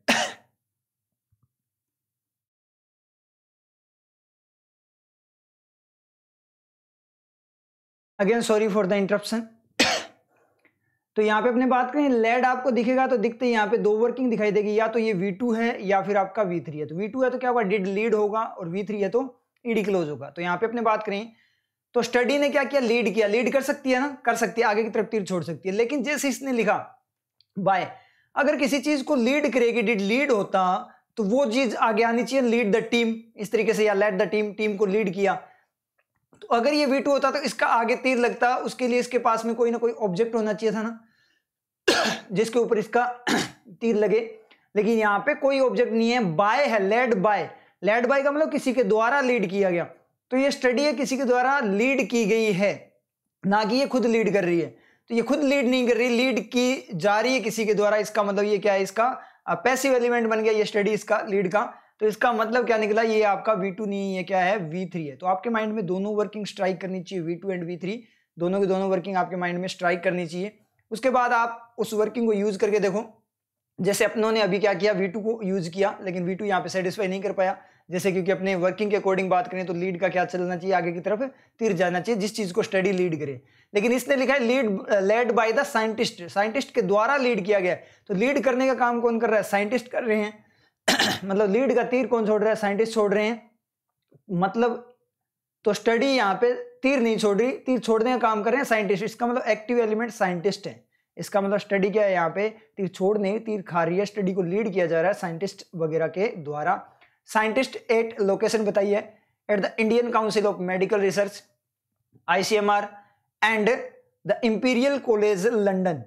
again sorry for the interruption. तो यहाँ पे अपने बात करें, लेड आपको दिखेगा तो दिखते यहाँ पे दो वर्किंग दिखाई देगी, या तो ये V2 है या फिर आपका V3 है। तो V2 है तो क्या होगा, डिड लीड होगा, और V3 है तो ईडी क्लोज होगा। तो यहाँ पे अपने बात करें तो स्टडी ने क्या किया, लीड किया। लीड कर सकती है ना, कर सकती है, आगे की तरफ तीर छोड़ सकती है, लेकिन जैसे इसने लिखा बाय, अगर किसी चीज को लीड करेगी, डिड लीड होता तो वो चीज आगे आनी चाहिए, लीड द टीम, इस तरीके से, या लेड द टीम, टीम को लीड किया। तो अगर ये V2 होता तो इसका आगे तीर लगता, उसके लिए इसके पास में कोई ना कोई ऑब्जेक्ट होना चाहिए था ना जिसके ऊपर इसका तीर लगे, लेकिन यहाँ पे कोई ऑब्जेक्ट नहीं है, बाय है, लेड बाय। लेड बाय का मतलब किसी के द्वारा लीड किया गया। तो ये स्टडी है किसी के द्वारा लीड की गई है, ना कि ये खुद लीड कर रही है। तो ये खुद लीड नहीं कर रही, लीड की जा रही है किसी के द्वारा। इसका मतलब ये क्या है, इसका पैसिव एलिमेंट बन गया ये स्टडी, इसका लीड का। तो इसका मतलब क्या निकला, ये आपका V2 नहीं है, क्या है, V3 है। तो आपके माइंड में दोनों वर्किंग स्ट्राइक करनी चाहिए, V2 एंड V3 दोनों की दोनों वर्किंग आपके माइंड में स्ट्राइक करनी चाहिए। उसके बाद आप उस वर्किंग को यूज करके देखो, जैसे अपनों ने अभी क्या किया, V2 को यूज किया, लेकिन V2 यहाँ पे सेटिस्फाई नहीं कर पाया। जैसे क्योंकि अपने वर्किंग के अकॉर्डिंग बात करें तो लीड का क्या चलना चाहिए, आगे की तरफ तीर जाना चाहिए, जिस चीज को स्टडी लीड करे। लेकिन इसने लिखा है led by the scientist, scientist के द्वारा लीड किया गया। तो लीड करने का काम कौन कर रहा है, साइंटिस्ट कर रहे हैं मतलब लीड का तीर कौन छोड़ रहा है, साइंटिस्ट छोड़ रहे हैं। मतलब तो स्टडी यहाँ पे तीर नहीं छोड़ रही, तीर छोड़ने का काम कर रहे हैं साइंटिस्ट। इसका मतलब एक्टिव एलिमेंट साइंटिस्ट है। इसका मतलब स्टडी क्या है, यहाँ पे तीर छोड़ नहीं, तीर खा रही है। स्टडी को लीड किया जा रहा है साइंटिस्ट वगैरह के द्वारा। साइंटिस्ट एट लोकेशन बताइए, at the Indian council of medical research ICMR and the imperial college London.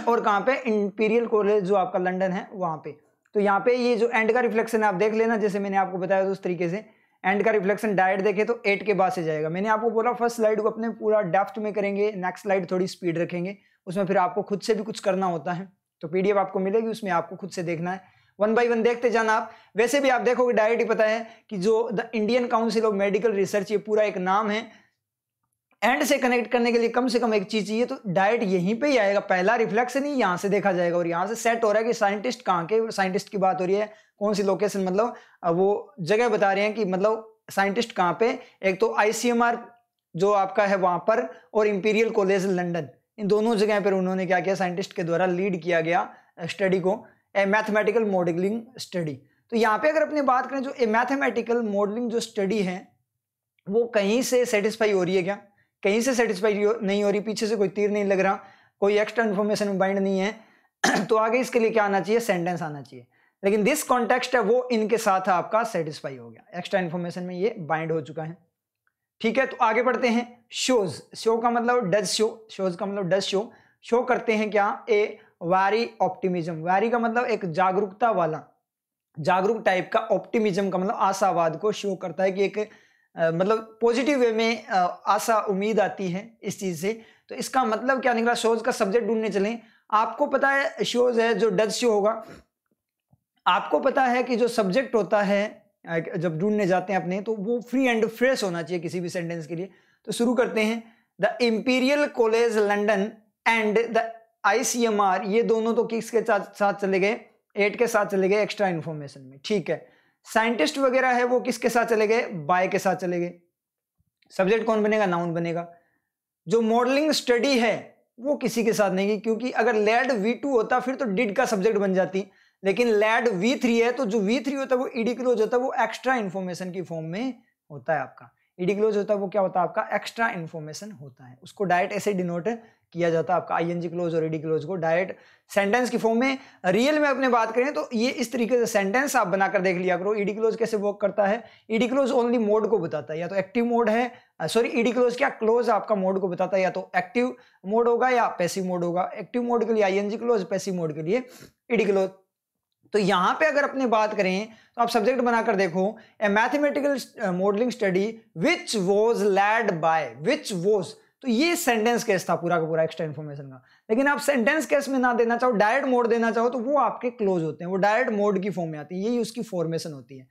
और कहाँ पे, इंपीरियल कॉलेज जो आपका लंदन है वहां पे। तो यहाँ पे ये जो एंड का रिफ्लेक्शन आप देख लेना, जैसे मैंने आपको बताया उस तरीके से। एंड का रिफ्लेक्शन डायरेक्ट देखे तो 8 के बाद से जाएगा। मैंने आपको बोला फर्स्ट स्लाइड को अपने पूरा डेप्थ में करेंगे, नेक्स्ट स्लाइड थोड़ी स्पीड रखेंगे, उसमें फिर आपको खुद से भी कुछ करना होता है। तो PDF आपको मिलेगी, उसमें आपको खुद से देखना है, 1 by 1 देखते जाना आप। वैसे भी आप देखोगे डायरेक्ट ही पता है कि जो the Indian council of medical research, ये पूरा एक नाम है। एंड से कनेक्ट करने के लिए कम से कम एक चीज चाहिए, तो डायरेक्ट यहीं पे ही आएगा। पहला रिफ्लेक्शन ही यहाँ से देखा जाएगा और यहाँ से सेट हो रहा है कि साइंटिस्ट कहाँ के, साइंटिस्ट की बात हो रही है, कौन सी लोकेशन, मतलब वो जगह बता रहे हैं कि मतलब साइंटिस्ट कहाँ पे। एक तो ICMR जो आपका है वहां पर, और इंपीरियल कॉलेज लंदन, इन दोनों जगह पर उन्होंने क्या किया, साइंटिस्ट के द्वारा लीड किया गया स्टडी को, ए मैथमेटिकल मॉडलिंग स्टडी। तो यहाँ पे अगर अपनी बात करें, जो ए मैथमेटिकल मॉडलिंग जो स्टडी है वो कहीं से सेटिस्फाई हो रही है क्या? कहीं से सेटिस्फाई नहीं हो रही, पीछे से कोई तीर नहीं लग रहा, कोई एक्स्ट्रा इन्फॉर्मेशन बाइंड नहीं है। तो आगे इसके लिए क्या आना चाहिए, सेंटेंस आना चाहिए। लेकिन दिस कॉन्टेक्स्ट है वो इनके साथ आपका सेटिस्फाई हो गया, एक्स्ट्रा इन्फॉर्मेशन में ये बाइंड हो चुका है। ठीक है, तो आगे बढ़ते हैं। शोज, शो का मतलब डज शो, शोज का मतलब डज शो। शो करते हैं क्या, ए वैरी ऑप्टिमिज्म। वैरी का मतलब एक जागरूकता वाला, जागरूक टाइप का। ऑप्टिमिज्म का मतलब आशावाद को शो करता है कि एक मतलब पॉजिटिव वे में आशा उम्मीद आती है इस चीज से। तो इसका मतलब क्या निकला, शोज का सब्जेक्ट ढूंढने चले। आपको पता है शोज है जो डज शो होगा। आपको पता है कि जो सब्जेक्ट होता है जब ढूंढने जाते हैं अपने, तो वो फ्री एंड फ्रेश होना चाहिए किसी भी सेंटेंस के लिए। तो शुरू करते हैं। The imperial college London and the ICMR, ये दोनों तो किसके साथ चले गए, 8 के साथ चले गए एक्स्ट्रा इन्फॉर्मेशन में। ठीक है, साइंटिस्ट वगैरह है वो किसके साथ चले गए, बाय के साथ चले गए। सब्जेक्ट कौन बनेगा, नाउन बनेगा। जो मॉडलिंग स्टडी है वो किसी के साथ नहीं गई, क्योंकि अगर लेड V2 होता फिर तो डिड का सब्जेक्ट बन जाती। लेकिन लेड V3 है, तो जो V3 होता है वो ईडी क्लोज होता है, वो एक्स्ट्रा इन्फॉर्मेशन की फॉर्म में होता है आपका। ईडी क्लोज होता है वो क्या होता है आपका, एक्स्ट्रा इन्फॉर्मेशन होता है। उसको डायरेक्ट ऐसे डिनोट किया जाता है आपका, ING क्लोज और ईडी क्लोज को डायरेक्ट सेंटेंस की फॉर्म में। रियल में अपने बात करें तो ये इस तरीके से सेंटेंस आप बनाकर देख लिया करो। ईडी क्लोज कैसे वर्क करता है, ईडी क्लोज ओनली मोड को बताता है, या तो एक्टिव मोड है, सॉरी ईडी क्लोज क्या, क्लोज आपका मोड को बताता है, या तो एक्टिव मोड होगा या पैसिव मोड होगा। एक्टिव मोड के लिए ING क्लोज, पैसिव मोड के लिए ईडी क्लोज। तो यहां पे अगर अपने बात करें तो आप सब्जेक्ट बनाकर देखो, ए mathematical modelling study which was led by, which was. तो ये सेंटेंस केस था पूरा का पूरा एक्स्ट्रा इन्फॉर्मेशन का। लेकिन आप सेंटेंस केस में ना देना चाहो, डायरेक्ट मोड देना चाहो, तो वो आपके क्लोज होते हैं, वो डायरेक्ट मोड की फॉर्म में आती है, यही उसकी फॉर्मेशन होती है।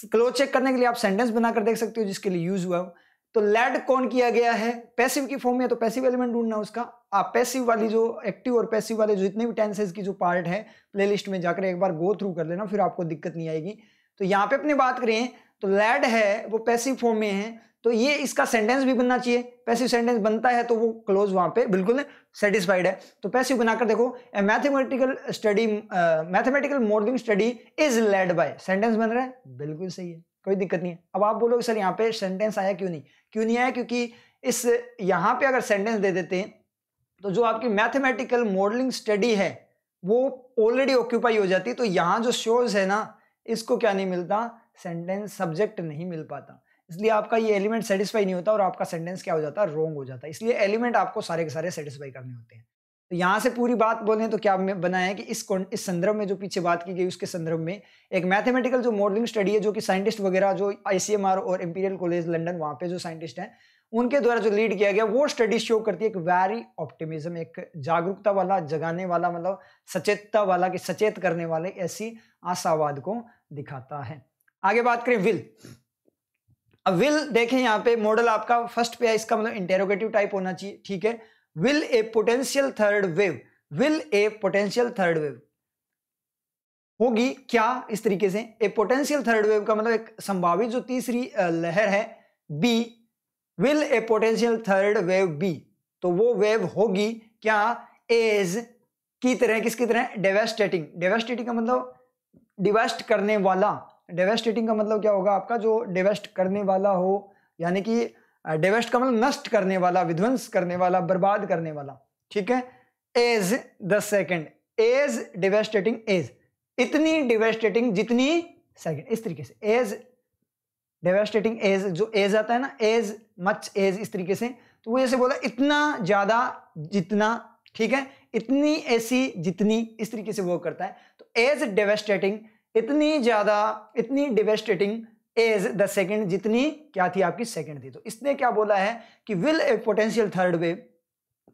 क्लोज चेक करने के लिए आप सेंटेंस बनाकर देख सकते हो जिसके लिए यूज हुआ हो। तो लेड कौन किया गया है, पैसिव की फॉर्म में, तो पैसिव एलिमेंट ढूंढना उसका। आप पैसिव वाली जो एक्टिव और पैसिव वाले जो जितने भी टेंसेस की जो पार्ट है प्लेलिस्ट में जाकर एक बार गो थ्रू कर लेना, फिर आपको दिक्कत नहीं आएगी। तो यहाँ पे अपनी बात करें तो लेड है वो पैसिव फॉर्म में है, तो ये इसका सेंटेंस भी बनना चाहिए। पैसिव सेंटेंस बनता है तो वो क्लोज वहां पे बिल्कुल सेटिस्फाइड है। तो पैसिव बनाकर देखो, ए mathematical study, mathematical modelling study is led by, sentence बन रहा है, बिल्कुल सही है, कोई दिक्कत नहीं है। अब आप बोलोगे सर यहाँ पे सेंटेंस आया क्यों नहीं, क्यों नहीं आया, क्योंकि इस यहाँ पे अगर सेंटेंस दे देते हैं तो जो आपकी मैथमेटिकल मॉडलिंग स्टडी है वो ऑलरेडी ऑक्यूपाई हो जाती है। तो यहाँ जो शोज है ना, इसको क्या नहीं मिलता, सेंटेंस सब्जेक्ट नहीं मिल पाता, इसलिए आपका ये एलिमेंट सेटिस्फाई नहीं होता और आपका सेंटेंस क्या हो जाता है, रॉन्ग हो जाता है। इसलिए एलिमेंट आपको सारे के सारे सेटिस्फाई करने होते हैं। तो यहाँ से पूरी बात बोलें तो क्या बनाया है कि इस संदर्भ में जो पीछे बात की गई उसके संदर्भ में एक मैथमेटिकल जो मॉडलिंग स्टडी है, जो कि साइंटिस्ट वगैरह जो ICMR और इंपीरियल कॉलेज लंदन वहाँ पे जो साइंटिस्ट हैं उनके द्वारा जो लीड किया गया, वो स्टडी शो करती है एक वेरी ऑप्टिमिज्म, एक जागरूकता वाला, जगाने वाला, मतलब सचेतता वाला, कि सचेत करने वाले ऐसी आशावाद को दिखाता है। आगे बात करें विल। अब विल देखें यहाँ पे मॉडल आपका फर्स्ट पे है, इसका मतलब इंटेरोगेटिव टाइप होना चाहिए। ठीक है, will a potential third wave, will a potential third wave होगी क्या, इस तरीके से ए पोटेंशियल थर्ड वेव का मतलब एक संभावित जो तीसरी लहर है be, will a potential third wave be, तो वो वेव होगी क्या, एज की तरह, किसकी तरह, डेवास्टेटिंग। डेवास्टेटिंग का मतलब डिवास्ट करने वाला, डेवेस्टेटिंग का मतलब क्या होगा आपका, जो डेवेस्ट करने वाला हो, यानी कि डेवेस्ट का मतलब नष्ट करने वाला, विध्वंस करने वाला, बर्बाद करने वाला, ठीक है। As the second, as devastating, as इतनी डेवेस्टेटिंग जितनी सेकंड, इस तरीके से एज डेवेस्टेटिंग, एज जो एज आता है ना, एज मच एज, इस तरीके से, तो वो ऐसे बोला इतना ज्यादा जितना, ठीक है, इतनी ऐसी जितनी, इस तरीके से वो करता है। तो एज डेवेस्टेटिंग, इतनी ज्यादा, इतनी डेवेस्टेटिंग एज द सेकंड, जितनी क्या थी आपकी सेकंड थी। तो इसने क्या बोला है कि will a potential third wave,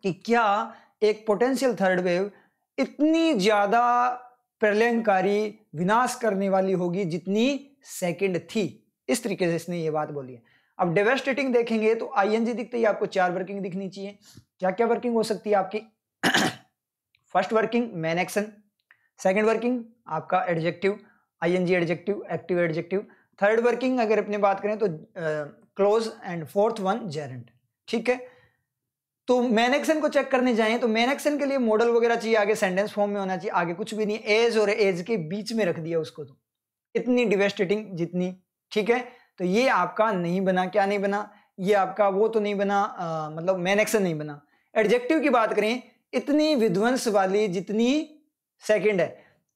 कि क्या एक पोटेंशियल थर्ड वेव इतनी ज्यादा प्रलयंकारी, विनाश करने वाली होगी जितनी सेकंड थी। इस तरीके से इसने ये बात बोली है। अब डेवेस्टेटिंग देखेंगे तो आईएनजी दिखते ही आपको 4 वर्किंग दिखनी चाहिए। क्या क्या वर्किंग हो सकती है आपकी? First working main action, second working आपका adjective, ING adjective, active adjective, third working अगर अपने बात करें तो close, and fourth one gerund, ठीक है। तो मेन एक्शन को चेक करने जाएं तो मेन एक्शन के लिए मॉडल वगैरह चाहिए, आगे सेंटेंस फॉर्म में होना चाहिए, आगे कुछ भी नहीं, एज और एज के बीच में रख दिया उसको, तो इतनी डिवेस्टेटिंग जितनी, ठीक है। तो ये आपका नहीं बना, क्या नहीं बना, ये आपका वो तो नहीं बना, मतलब मेन एक्शन नहीं बना। एडजेक्टिव की बात करें, इतनी विध्वंस वाली जितनी सेकंड है,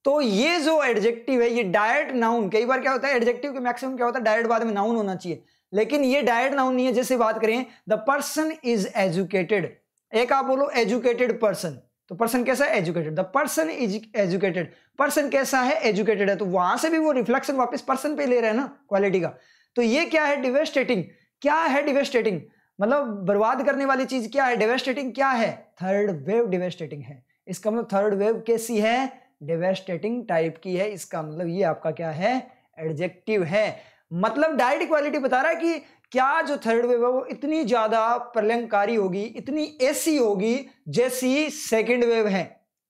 तो ये जो एडजेक्टिव है ये डायरेक्ट नाउन, कई बार क्या होता है एडजेक्टिव के मैक्सिमम क्या होता है डायरेक्ट बाद में नाउन होना चाहिए, लेकिन ये डायरेक्ट नाउन नहीं है। जैसे बात करें द पर्सन इज एजुकेटेड, एक आप बोलो एजुकेटेड पर्सन, तो पर्सन कैसा है? Educated. The person is educated, person कैसा है? एजुकेटेड है। तो वहां से भी वो रिफ्लेक्शन वापस पर्सन पे ले रहे हैं ना, क्वालिटी का। तो ये क्या है? डिवेस्टेटिंग। क्या है डिवेस्टेटिंग? मतलब बर्बाद करने वाली चीज क्या है? डिवेस्टेटिंग क्या है? थर्ड वेव डिवेस्टेटिंग है। इसका मतलब थर्ड वेव कैसी है? डिवेस्टेटिंग टाइप की है। इसका मतलब ये आपका क्या है? एडजेक्टिव है। मतलब डायरेक्ट इक्वालिटी बता रहा है कि क्या जो थर्ड वेव है वो इतनी ज्यादा प्रलयंकारी होगी, इतनी ऐसी होगी जैसी सेकंड वेव है,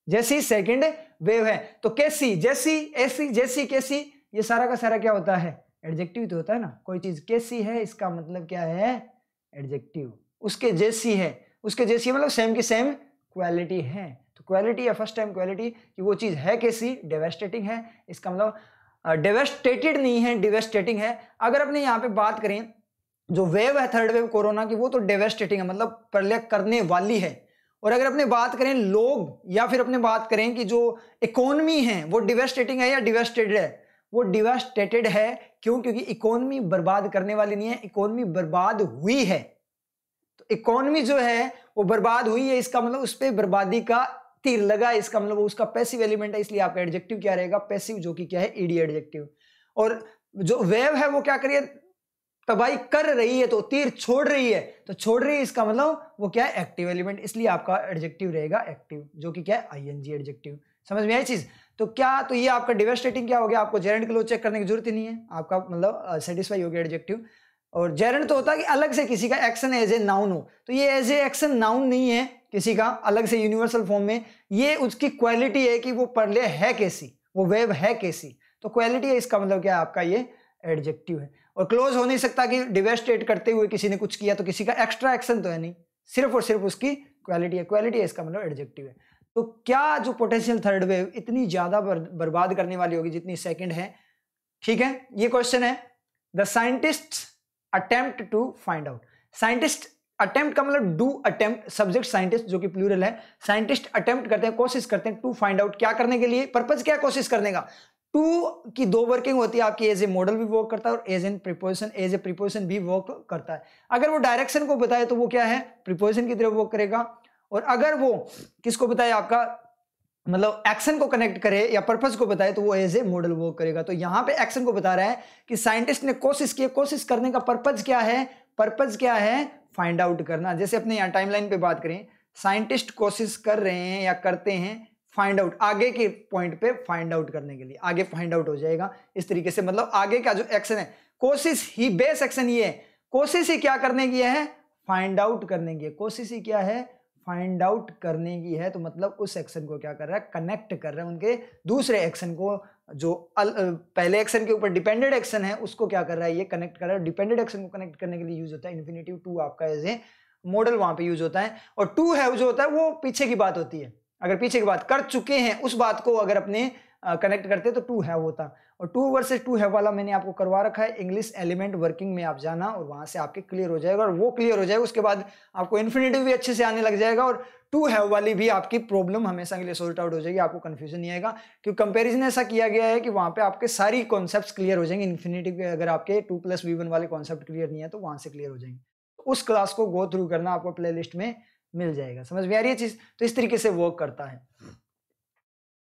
जैसी सेकंड वेव है। तो कैसी, जैसी, ऐसी, जैसी, कैसी, ये सारा का सारा क्या होता है? एडजेक्टिव तो होता है ना। कोई चीज कैसी है इसका मतलब क्या है? एडजेक्टिव। उसके जैसी है, उसके जैसी मतलब सेम की सेम क्वालिटी है। तो क्वालिटी या फर्स्ट टाइम क्वालिटी कि वो चीज है कैसी? डेवेस्टेटिंग है। इसका मतलब डेवेस्टेटेड नहीं है, डिवेस्टेटिंग है। अगर अपने यहाँ पे बात करें जो वेव है थर्ड वेव कोरोना की, वो तो डेवेस्टेटिंग है, मतलब प्रलय करने वाली है। और अगर अपने बात करें लोग या फिर अपने बात करें कि जो इकोनॉमी है वो डिवेस्टेटिंग है या डिवेस्टेटेड है? वो डिवेस्टेटेड है। क्यों? क्योंकि इकोनॉमी बर्बाद करने वाली नहीं है, इकोनॉमी बर्बाद हुई है। तो इकोनॉमी जो है वो बर्बाद हुई है, इसका मतलब उस पर बर्बादी का तीर लगा, इसका मतलब उसका पैसिव एलिमेंट है, इसलिए आपका एडजेक्टिव क्या रहेगा? पैसिव, जो कि क्या है? ED adjective. और जो वेव है वो क्या करिए? तबाही कर रही है, तो तीर छोड़ रही है, तो छोड़ रही है, इसका मतलब वो क्या है? एक्टिव एलिमेंट, इसलिए आपका एडजेक्टिव रहेगा एक्टिव, जो कि क्या है? ING adjective. समझ में आई चीज? तो क्या, तो ये आपका डिवेस्टेटिंग क्या हो गया? आपको जेरेंट क्लोज चेक करने की जरूरत ही नहीं है, आपका मतलब सेटिस्फाई हो गया एडजेक्टिव। और जेरेंट तो होता है कि अलग से किसी का एक्शन एज ए नाउन हो, तो ये एज ए एक्शन नाउन नहीं है किसी का अलग से यूनिवर्सल फॉर्म में, ये उसकी क्वालिटी है कि वो प्रलय है कैसी, वो वेव है कैसी, तो क्वालिटी है, इसका मतलब क्या है? आपका ये एडजेक्टिव है। और क्लोज हो नहीं सकता कि डिवेस्टेट करते हुए किसी ने कुछ किया, तो किसी का एक्स्ट्रा एक्शन तो है नहीं, सिर्फ और सिर्फ उसकी क्वालिटी है, क्वालिटी है, इसका मतलब एडजेक्टिव है। तो क्या जो पोटेंशियल थर्ड वेव इतनी ज्यादा बर्बाद करने वाली होगी जितनी सेकंड है? ठीक है, ये क्वेश्चन है। The scientist attempt to find out. Scientist attempt का मतलब डू अटेम्प्ट, सब्जेक्ट साइंटिस्ट जो कि प्लूरल है। साइंटिस्ट अटेम्प्ट करते हैं, कोशिश करते हैं, टू फाइंड आउट, क्या करने के लिए? पर्पज क्या? कोशिश करने का। टू की दो वर्किंग होती है आपकी, एज ए मॉडल भी वर्क करता है और as an preposition, as a preposition भी वर्क करता है। अगर वो डायरेक्शन को बताए तो वो क्या है? प्रीपोजिशन की तरफ वर्क करेगा। और अगर वो किसको बताए? आपका मतलब एक्शन को कनेक्ट करे या पर्पस को बताए तो वो एज ए मॉडल वर्क करेगा। तो यहां पे एक्शन को बता रहा है कि साइंटिस्ट ने कोशिश की, कोशिश करने का पर्पज क्या है? पर्पज क्या है? फाइंड आउट करना। जैसे अपने यहाँ टाइमलाइन पे बात करें, साइंटिस्ट कोशिश कर रहे हैं या करते हैं फाइंड आउट, आगे के पॉइंट पे फाइंड आउट करने के लिए, आगे फाइंड आउट हो जाएगा इस तरीके से। मतलब आगे का जो एक्शन है, कोशिश ही बेस एक्शन ये है, कोशिश ही क्या करने की है? फाइंड आउट करने की है। कोशिश ही क्या है? फाइंड आउट करने की है। तो मतलब उस एक्शन को क्या कर रहा है? कनेक्ट कर रहा है उनके दूसरे एक्शन को, जो पहले एक्शन के ऊपर डिपेंडेंट एक्शन है उसको क्या कर रहा है? ये कनेक्ट कर रहा है। डिपेंडेंट एक्शन को कनेक्ट करने के लिए यूज होता है इन्फिनेटिव टू, आपका एज ए मॉडल वहां पे यूज होता है। और टू है जो होता है वो पीछे की बात होती है, अगर पीछे की बात कर चुके हैं उस बात को अगर अपने कनेक्ट करते तो टू है होता। और टू वर्सेस टू हैव वाला मैंने आपको करवा रखा है। इंग्लिश एलिमेंट वर्किंग में आप जाना और वहां से आपके क्लियर हो जाएगा, और वो क्लियर हो जाएगा उसके बाद आपको इन्फिनेटिव भी अच्छे से आने लग जाएगा, और टू हैव वाली भी आपकी प्रॉब्लम हमेशा के लिए सॉल्ट आउट हो जाएगी, आपको कंफ्यूजन नहीं आएगा। क्योंकि कंपैरिजन ऐसा किया गया है कि वहां पे आपके सारी कॉन्सेप्ट्स क्लियर हो जाएंगे। इन्फिनेटिव के अगर आपके 2+v1 वाले कॉन्सेप्ट क्लियर नहीं है तो वहां से क्लियर हो जाएंगे। तो उस क्लास को गो थ्रू करना आपको प्ले लिस्ट में मिल जाएगा। समझ में आ रही है चीज? तो इस तरीके से वर्क करता है।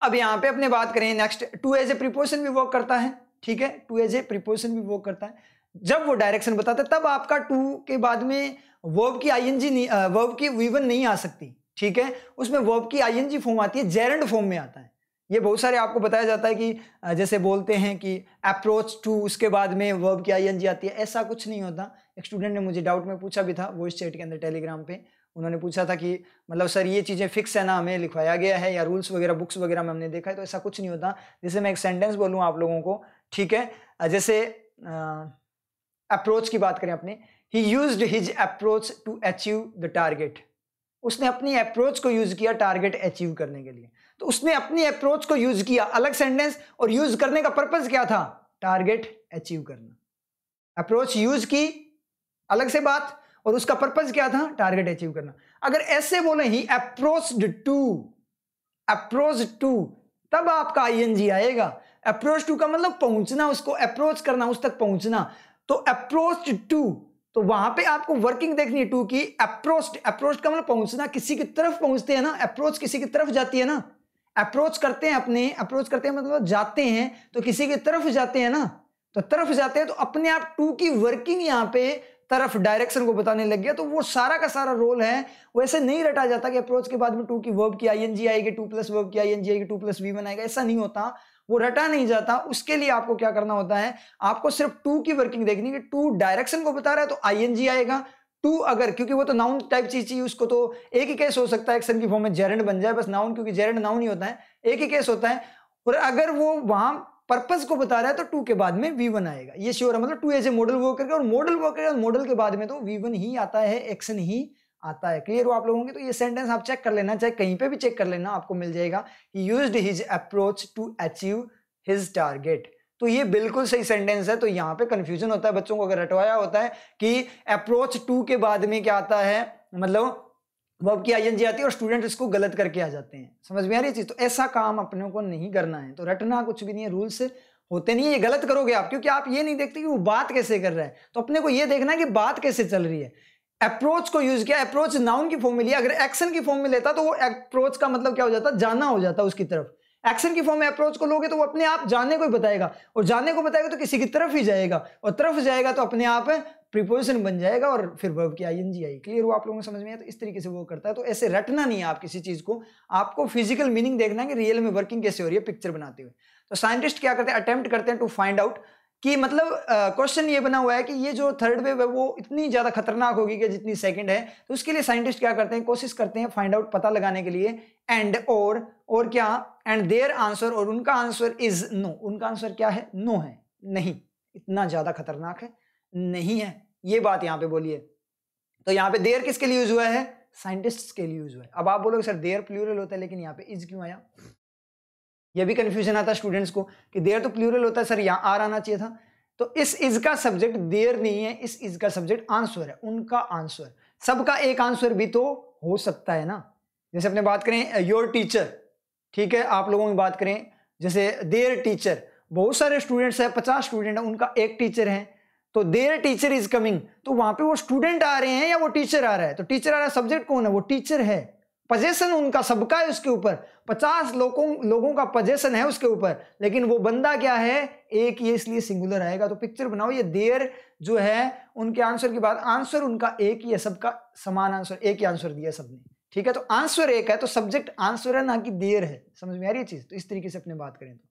अब यहाँ पे अपने बात करें next, to as a preposition भी वर्क करता है। ठीक है, टू एज ए प्रीपोजिशन भी वर्क करता है। जब वो डायरेक्शन बताता है तब आपका टू के बाद में वर्ब की आईएनजी नहीं, वर्ब की v1 नहीं आ सकती। ठीक है, उसमें वर्ब की आईएनजी फॉर्म आती है, जेरेंड फॉर्म में आता है। ये बहुत सारे आपको बताया जाता है कि जैसे बोलते हैं कि अप्रोच टू, उसके बाद में वर्ब की आईएनजी आती है। ऐसा कुछ नहीं होता। एक स्टूडेंट ने मुझे डाउट में पूछा भी था वॉइस चैट के अंदर टेलीग्राम पे। उन्होंने पूछा था कि मतलब सर ये चीज़ें फिक्स है ना, हमें लिखवाया गया है या रूल्स वगैरह बुक्स वगैरह में हमने देखा है? तो ऐसा कुछ नहीं होता। जैसे मैं एक सेंटेंस बोलूँ आप लोगों को, ठीक है, जैसे अप्रोच की बात करें अपने, he used his approach to achieve the target. उसने अपनी अप्रोच को यूज किया टारगेट अचीव करने के लिए। तो उसने अपनी अप्रोच को यूज किया, अलग सेंटेंस, और यूज करने का पर्पस क्या था? टारगेट अचीव करना। अप्रोच यूज की, अलग से बात, और उसका पर्पस क्या था? टारगेट अचीव करना। अगर ऐसे बोले ही अप्रोच्ड टू, तब आपका आईएनजी आएगा। अप्रोच टू का मतलब पहुंचना, उसको अप्रोच करना, उस तक पहुंचना। तो अप्रोच्ड टू, तो वहां पे आपको वर्किंग देखनी है टू की। अप्रोच्ड का मतलब पहुंचना, किसी की तरफ पहुंचते हैं ना, अप्रोच किसी की तरफ जाती है ना। अप्रोच करते हैं अपने, अप्रोच करते हैं मतलब जाते हैं, तो किसी की तरफ जाते हैं ना, तो तरफ जाते हैं, तो अपने आप टू की वर्किंग यहाँ पे तरफ डायरेक्शन को बताने लग गया। तो वो सारा का सारा रोल है, वैसे नहीं रटा जाता कि अप्रोच के बाद में टू की वर्ब की आईएनजी आएगी, टू प्लस वर्ब की आईएनजी आएगी, 2+v1 आएगा। ऐसा नहीं होता, वो रटा नहीं जाता। उसके लिए आपको क्या करना होता है? आपको सिर्फ टू की वर्किंग देखनी है कि टू डायरेक्शन को बता रहा है तो आईएनजी आएगा। टू अगर, क्योंकि वो तो नाउन टाइप चीज चाहिए उसको, तो एक ही केस हो सकता है एक्शन की फॉर्म में जेरेंड बन जाए, बस नाउन, क्योंकि जेरेंड नाउन ही होता है, एक ही केस होता है। और अगर वो वहां पर्पस को बता रहा है तो टू के बाद में v1 आएगा, ये श्योर है। मतलब to as a model work करेगा, और मॉडल वर्क करेगा, मॉडल के बाद में तो v1 ही आता है, एक्शन ही आता है। क्लियर हो आप लोगों के? तो ये सेंटेंस आप चेक कर लेना, चाहे कहीं पे भी चेक कर लेना, आपको मिल जाएगा। He used his approach to achieve his target. तो ये बिल्कुल सही सेंटेंस है। तो यहाँ पे कंफ्यूजन होता है बच्चों को, अगर रटवाया होता है कि अप्रोच टू के बाद में क्या आता है, मतलब वर्ब की आईएनजी आती है, और स्टूडेंट इसको गलत करके आ जाते हैं। समझ में आ रही है चीज? तो ऐसा काम अपने को नहीं करना है। तो रटना कुछ भी नहीं है, रूल्स होते नहीं है, ये गलत करोगे आप, क्योंकि आप ये नहीं देखते कि वो बात कैसे कर रहा है। तो अपने को ये देखना है कि बात कैसे चल रही है। अप्रोच को यूज किया, अप्रोच नाउन की फॉर्म में लिया, अगर एक्शन की फॉर्म में लेता तो वो अप्रोच का मतलब क्या हो जाता? जाना हो जाता उसकी तरफ। एक्शन की फॉर्म में अप्रोच को लोगे तो वो अपने आप जाने को ही बताएगा, और जाने को बताएगा तो किसी की तरफ ही जाएगा, और तरफ जाएगा तो अपने आप प्रीपोजिशन बन जाएगा, और फिर वर्ब की आईएनजी आएगी। क्लियर हो आप लोगों को? समझ में आया? तो इस तरीके से वो करता है। तो ऐसे रटना नहीं है आप किसी चीज को, आपको फिजिकल मीनिंग देखना है कि रियल में वर्किंग कैसे हो रही है पिक्चर बनाते हुए। तो साइंटिस्ट क्या करते हैं? अटेम्प्ट करते हैं टू फाइंड आउट कि मतलब क्वेश्चन ये बना हुआ है कि ये जो थर्ड वेव है वो इतनी ज्यादा खतरनाक होगी कि जितनी सेकंड है। तो उसके लिए साइंटिस्ट क्या करते हैं? कोशिश करते हैं फाइंड आउट, पता लगाने के लिए, एंड और क्या, एंड देयर आंसर, और उनका आंसर इज नो। उनका आंसर क्या है? नो है, नहीं, इतना ज्यादा खतरनाक है, नहीं है, ये बात यहाँ पे बोलिए। तो यहाँ पे देयर किसके लिए यूज हुआ है? साइंटिस्ट के लिए यूज हुआ है। अब आप बोलोगे सर देयर प्लूरल होता है, लेकिन यहाँ पे इज क्यों आया? ये भी कंफ्यूजन आता है स्टूडेंट्स को कि देयर तो प्लूरल होता है सर, यहाँ आर आना चाहिए था। तो इस इज का सब्जेक्ट देयर नहीं है, इस इज का सब्जेक्ट आंसर है, उनका आंसर। सबका एक आंसर भी तो हो सकता है ना। जैसे अपने बात करें योर टीचर, ठीक है, आप लोगों की बात करें जैसे देयर टीचर, बहुत सारे स्टूडेंट्स हैं, 50 स्टूडेंट है, उनका एक टीचर है, तो देयर टीचर इज कमिंग, तो वहां पे वो स्टूडेंट आ रहे हैं या वो टीचर आ रहा है? तो टीचर आ रहा है, सब्जेक्ट कौन है? वो टीचर है, पजेशन उनका सबका है उसके ऊपर, 50 लोगों का पजेशन है उसके ऊपर, लेकिन वो बंदा क्या है? एक ही, इसलिए सिंगुलर आएगा। तो पिक्चर बनाओ, ये देयर जो है उनके आंसर के बाद आंसर उनका एक ही है, सबका समान आंसर, एक ही आंसर दिया सबने, ठीक है। तो आंसर एक है, तो सब्जेक्ट आंसर है, ना कि देयर है। समझ में आ रही है चीज? तो इस तरीके से अपने बात करें तो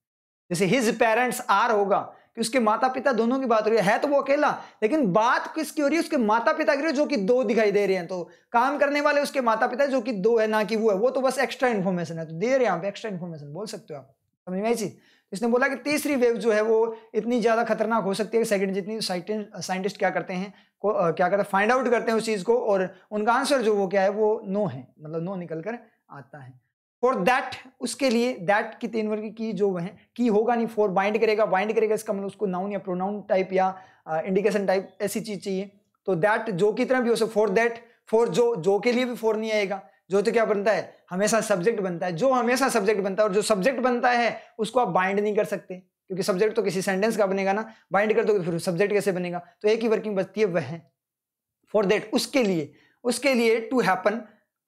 जैसे हिज पेरेंट्स आर होगा कि उसके माता पिता दोनों की बात हो रही है तो वो अकेला, लेकिन बात किसकी हो रही है? उसके माता पिता की, जो कि 2 दिखाई दे रहे हैं। तो काम करने वाले उसके माता पिता जो कि 2 है, ना कि वो है, वो तो बस एक्स्ट्रा इन्फॉर्मेशन है। तो देर यहाँ पे एक्स्ट्रा इन्फॉर्मेशन बोल सकते हो आप। समझ में आई चीज? इसने बोला कि तीसरी वेव जो है वो इतनी ज्यादा खतरनाक हो सकती है सेकंड जितनी। साइंटिस्ट क्या करते हैं, क्या करते हैं, फाइंड आउट करते हैं उस चीज को, और उनका आंसर जो वो क्या है, वो नो है, मतलब नो निकल कर आता है। फॉर दैट, उसके लिए, दैट की 3 वर्ग की जो है, की होगा नहीं, फॉर बाइंड करेगा, बाइंड करेगा इसका मतलब उसको नाउन या प्रोनाउन टाइप या इंडिकेशन टाइप ऐसी चीज चाहिए। तो दैट जो की तरह भी हो सकता, फॉर दैट, फॉर जो के लिए भी फॉर नहीं आएगा, जो तो क्या बनता है, हमेशा सब्जेक्ट बनता है, जो हमेशा सब्जेक्ट बनता है, और जो सब्जेक्ट बनता है उसको आप बाइंड नहीं कर सकते, क्योंकि सब्जेक्ट तो किसी सेंटेंस का बनेगा ना, बाइंड कर दो फिर सब्जेक्ट कैसे बनेगा, तो एक ही वर्किंग बचती है वह है फॉर दैट, उसके लिए to happen,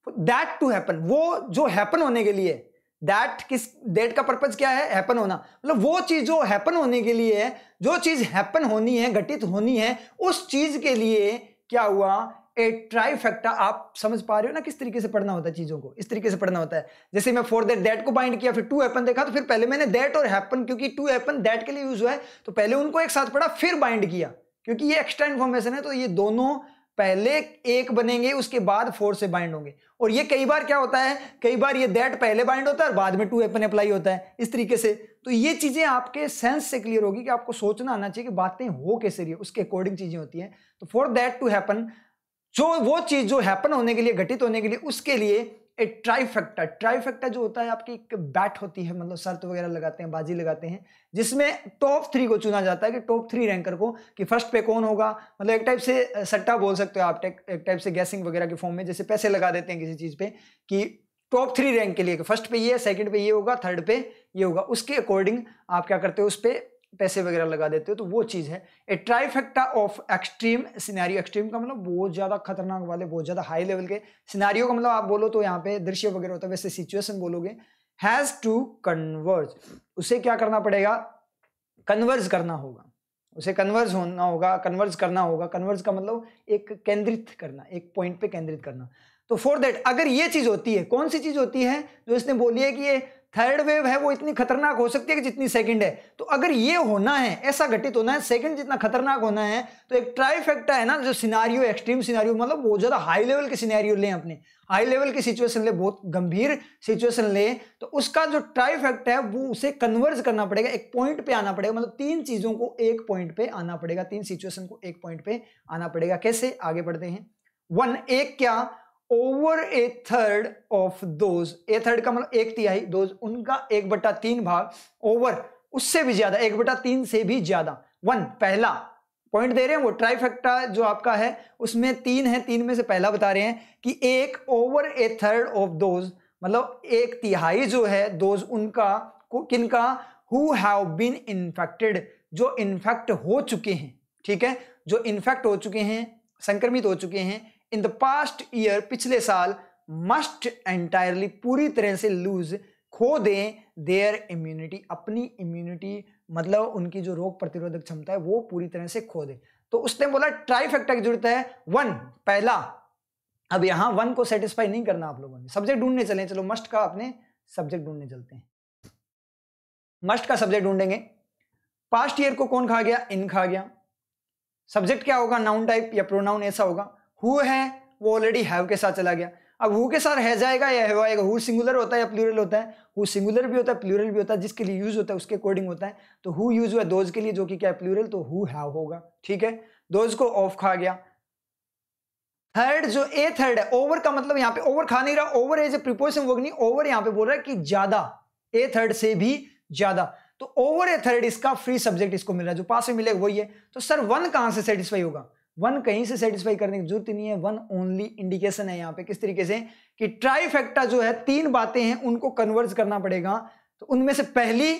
that to happen, वो जो हैपन होने के लिए, दैट का पर्पज क्या है, हैपन होना, मतलब वो चीज जो हैपन होने के लिए है, जो चीज हैपन होनी है, घटित होनी है, उस चीज के लिए क्या हुआ, ए ट्राइफेक्टा। आप समझ पा रहे हो ना किस तरीके से पढ़ना होता है चीजों को, इस तरीके से पढ़ना होता है। जैसे मैं फॉर दैट को बाइंड किया, फिर टू हैपन देखा, तो फिर पहले मैंने दैट और हैपन, क्योंकि टू हैपन दैट के लिए यूज हुआ है, तो पहले उनको एक साथ पढ़ा फिर बाइंड किया, क्योंकि ये एक्स्ट्रा इन्फॉर्मेशन है, तो ये दोनों पहले एक बनेंगे उसके बाद फोर से बाइंड होंगे। और ये कई बार क्या होता है, कई बार ये दैट पहले बाइंड होता है और बाद में टू हैपन अप्लाई होता है, इस तरीके से। तो ये चीजें आपके सेंस से क्लियर होगी कि आपको सोचना आना चाहिए कि बातें हो कैसे रही है, उसके अकॉर्डिंग चीजें होती हैं। तो फॉर दैट टू हैपन, जो वो चीज जो हैपन होने के लिए, घटित होने के लिए, उसके लिए एक ट्राइफेक्टा, ट्राइफेक्टा जो होता है आपकी एक बैट होती है, मतलब शर्त वगैरह लगाते हैं, बाजी लगाते हैं, जिसमें टॉप 3 को चुना जाता है कि टॉप 3 रैंकर को, कि फर्स्ट पे कौन होगा, मतलब एक टाइप से सट्टा बोल सकते हो आप, एक टाइप से गैसिंग वगैरह के फॉर्म में, जैसे पैसे लगा देते हैं किसी चीज पे कि टॉप 3 रैंक के लिए, फर्स्ट पे ये, सेकंड पे ये होगा, थर्ड पे ये होगा, उसके अकॉर्डिंग आप क्या करते हो, उस पे पैसे वगैरह लगा देते हो, तो वो चीज है a trifecta of extreme scenario. Extreme का मतलब बहुत ज्यादा खतरनाक वाले, बहुत ज्यादा हाई लेवल के, सिनेरियो का मतलब आप बोलो तो यहाँ पे दृश्य वगैरह होता है, वैसे सिचुएशन बोलोगे। हैज टू कन्वर्ज, उसे क्या करना पड़ेगा, कन्वर्ज करना होगा, उसे कन्वर्ज होना होगा, कन्वर्ज करना होगा। कन्वर्ज का मतलब एक केंद्रित करना, एक पॉइंट पे केंद्रित करना। तो फॉर दैट, अगर ये चीज होती है, कौन सी चीज होती है जो इसने बोली है कि ये थर्ड वेव है वो इतनी खतरनाक हो सकती है कि जितनी सेकंड है, तो अगर ये होना है, ऐसा घटित होना है, सेकंड जितना खतरनाक होना है, तो एक ट्राइफेक्टा है ना, जो सिनेरियो, एक्सट्रीम सिनेरियो, मतलब बहुत ज्यादा हाई लेवल के सिनेरियो लें, अपने हाई लेवल की सिचुएशन ले, बहुत गंभीर सिचुएशन ले, तो उसका जो ट्राइफेक्टा है वो उसे कन्वर्ज करना पड़ेगा, एक पॉइंट पे आना पड़ेगा, मतलब 3 चीजों को एक पॉइंट पे आना पड़ेगा, 3 सिचुएशन को एक पॉइंट पे आना पड़ेगा। कैसे, आगे बढ़ते हैं। 1, एक क्या, over A third of those, A third का मतलब 1/3, दोज उनका 1/3 भाग, ओवर उससे भी ज्यादा, 1/3 से भी ज्यादा। 1 पहला पॉइंट दे रहे हैं, वो ट्राइफेक्टा जो आपका है उसमें 3 है, 3 में से पहला बता रहे हैं कि एक over A third of those, मतलब 1/3 जो है दोज उनका, किनका, हु हैव बीन इन्फेक्टेड, जो इन्फेक्ट हो चुके हैं, ठीक है, जो इन्फेक्ट हो चुके हैं, संक्रमित हो चुके हैं, इन द पास्ट ईयर, पिछले साल, मस्ट एंटायरली, पूरी तरह से लूज, खो दें देयर इम्यूनिटी, अपनी इम्यूनिटी, मतलब उनकी जो रोग प्रतिरोधक क्षमता है वो पूरी तरह से खो दे। तो उसने बोला ट्राइफेक्टा की जरूरत है, 1 पहला। अब यहां 1 को सेटिस्फाई नहीं करना आप लोगों ने, सब्जेक्ट ढूंढने चले, चलो मस्ट का अपने सब्जेक्ट ढूंढने चलते हैं, मस्ट का सब्जेक्ट ढूंढेंगे। पास्ट ईयर को कौन खा गया, इन खा गया, सब्जेक्ट क्या होगा, नाउन टाइप या प्रोनाउन ऐसा होगा, हु है वो ऑलरेडी हैव के साथ चला गया, अब हु के साथ है जाएगा या हैव आएगा, हु सिंगुलर होता है या प्लूरल होता है, हु सिंगुलर भी होता है प्लूरल भी होता है, जिसके लिए यूज होता है उसके अकॉर्डिंग होता है, तो हु यूज हुआ दोज के लिए जो कि क्या है प्लूरल, तो हु हैव होगा, ठीक है, दोज को ऑफ खा गया। थर्ड जो ए थर्ड है, ओवर का मतलब यहाँ पे ओवर खा नहीं रहा, over as a preposition verb नहीं, ओवर यहाँ पे बोल रहा है कि ज्यादा, ए थर्ड से भी ज्यादा, तो ओवर ए थर्ड इसका फ्री सब्जेक्ट इसको मिल रहा है, जो पास में मिलेगा वही है। तो सर 1 कहां से सेटिस्फाई होगा, 1 कहीं से सेटिस्फाई करने की जरूरत नहीं है, 1 ओनली इंडिकेशन है यहाँ पे, किस तरीके से कि ट्राइफेक्टा जो है 3 बातें हैं उनको कन्वर्ज करना पड़ेगा, तो उनमें से पहली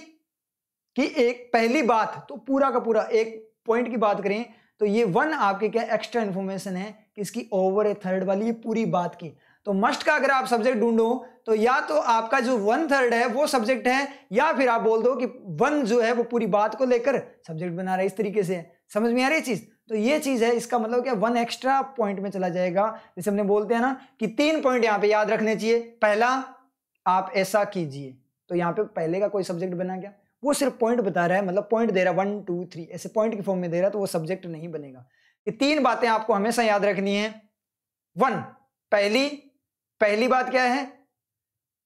की एक पहली बात, तो पूरा का पूरा एक पॉइंट की बात करें तो ये 1 आपके क्या एक्स्ट्रा इंफॉर्मेशन है किसकी, ओवर ए थर्ड वाली, ये पूरी बात की। तो मस्ट का अगर आप सब्जेक्ट ढूंढो तो या तो आपका जो 1/3 है वो सब्जेक्ट है, या फिर आप बोल दो कि 1 जो है वो पूरी बात को लेकर सब्जेक्ट बना रहा है, इस तरीके से। समझ में आ रही है चीज, तो ये चीज है, इसका मतलब क्या 1 एक्स्ट्रा पॉइंट में चला जाएगा, जैसे हमने बोलते हैं ना कि 3 पॉइंट यहाँ पे याद रखने चाहिए। पहला, आप ऐसा कीजिए, तो यहाँ पे पहले का कोई सब्जेक्ट बना गया, वो सिर्फ पॉइंट बता रहा है, मतलब पॉइंट दे रहा है 1 2 3 ऐसे पॉइंट की फॉर्म में दे रहा है, तो वो सब्जेक्ट नहीं बनेगा। ये 3 बातें आपको हमेशा याद रखनी है। 1 पहली बात क्या है,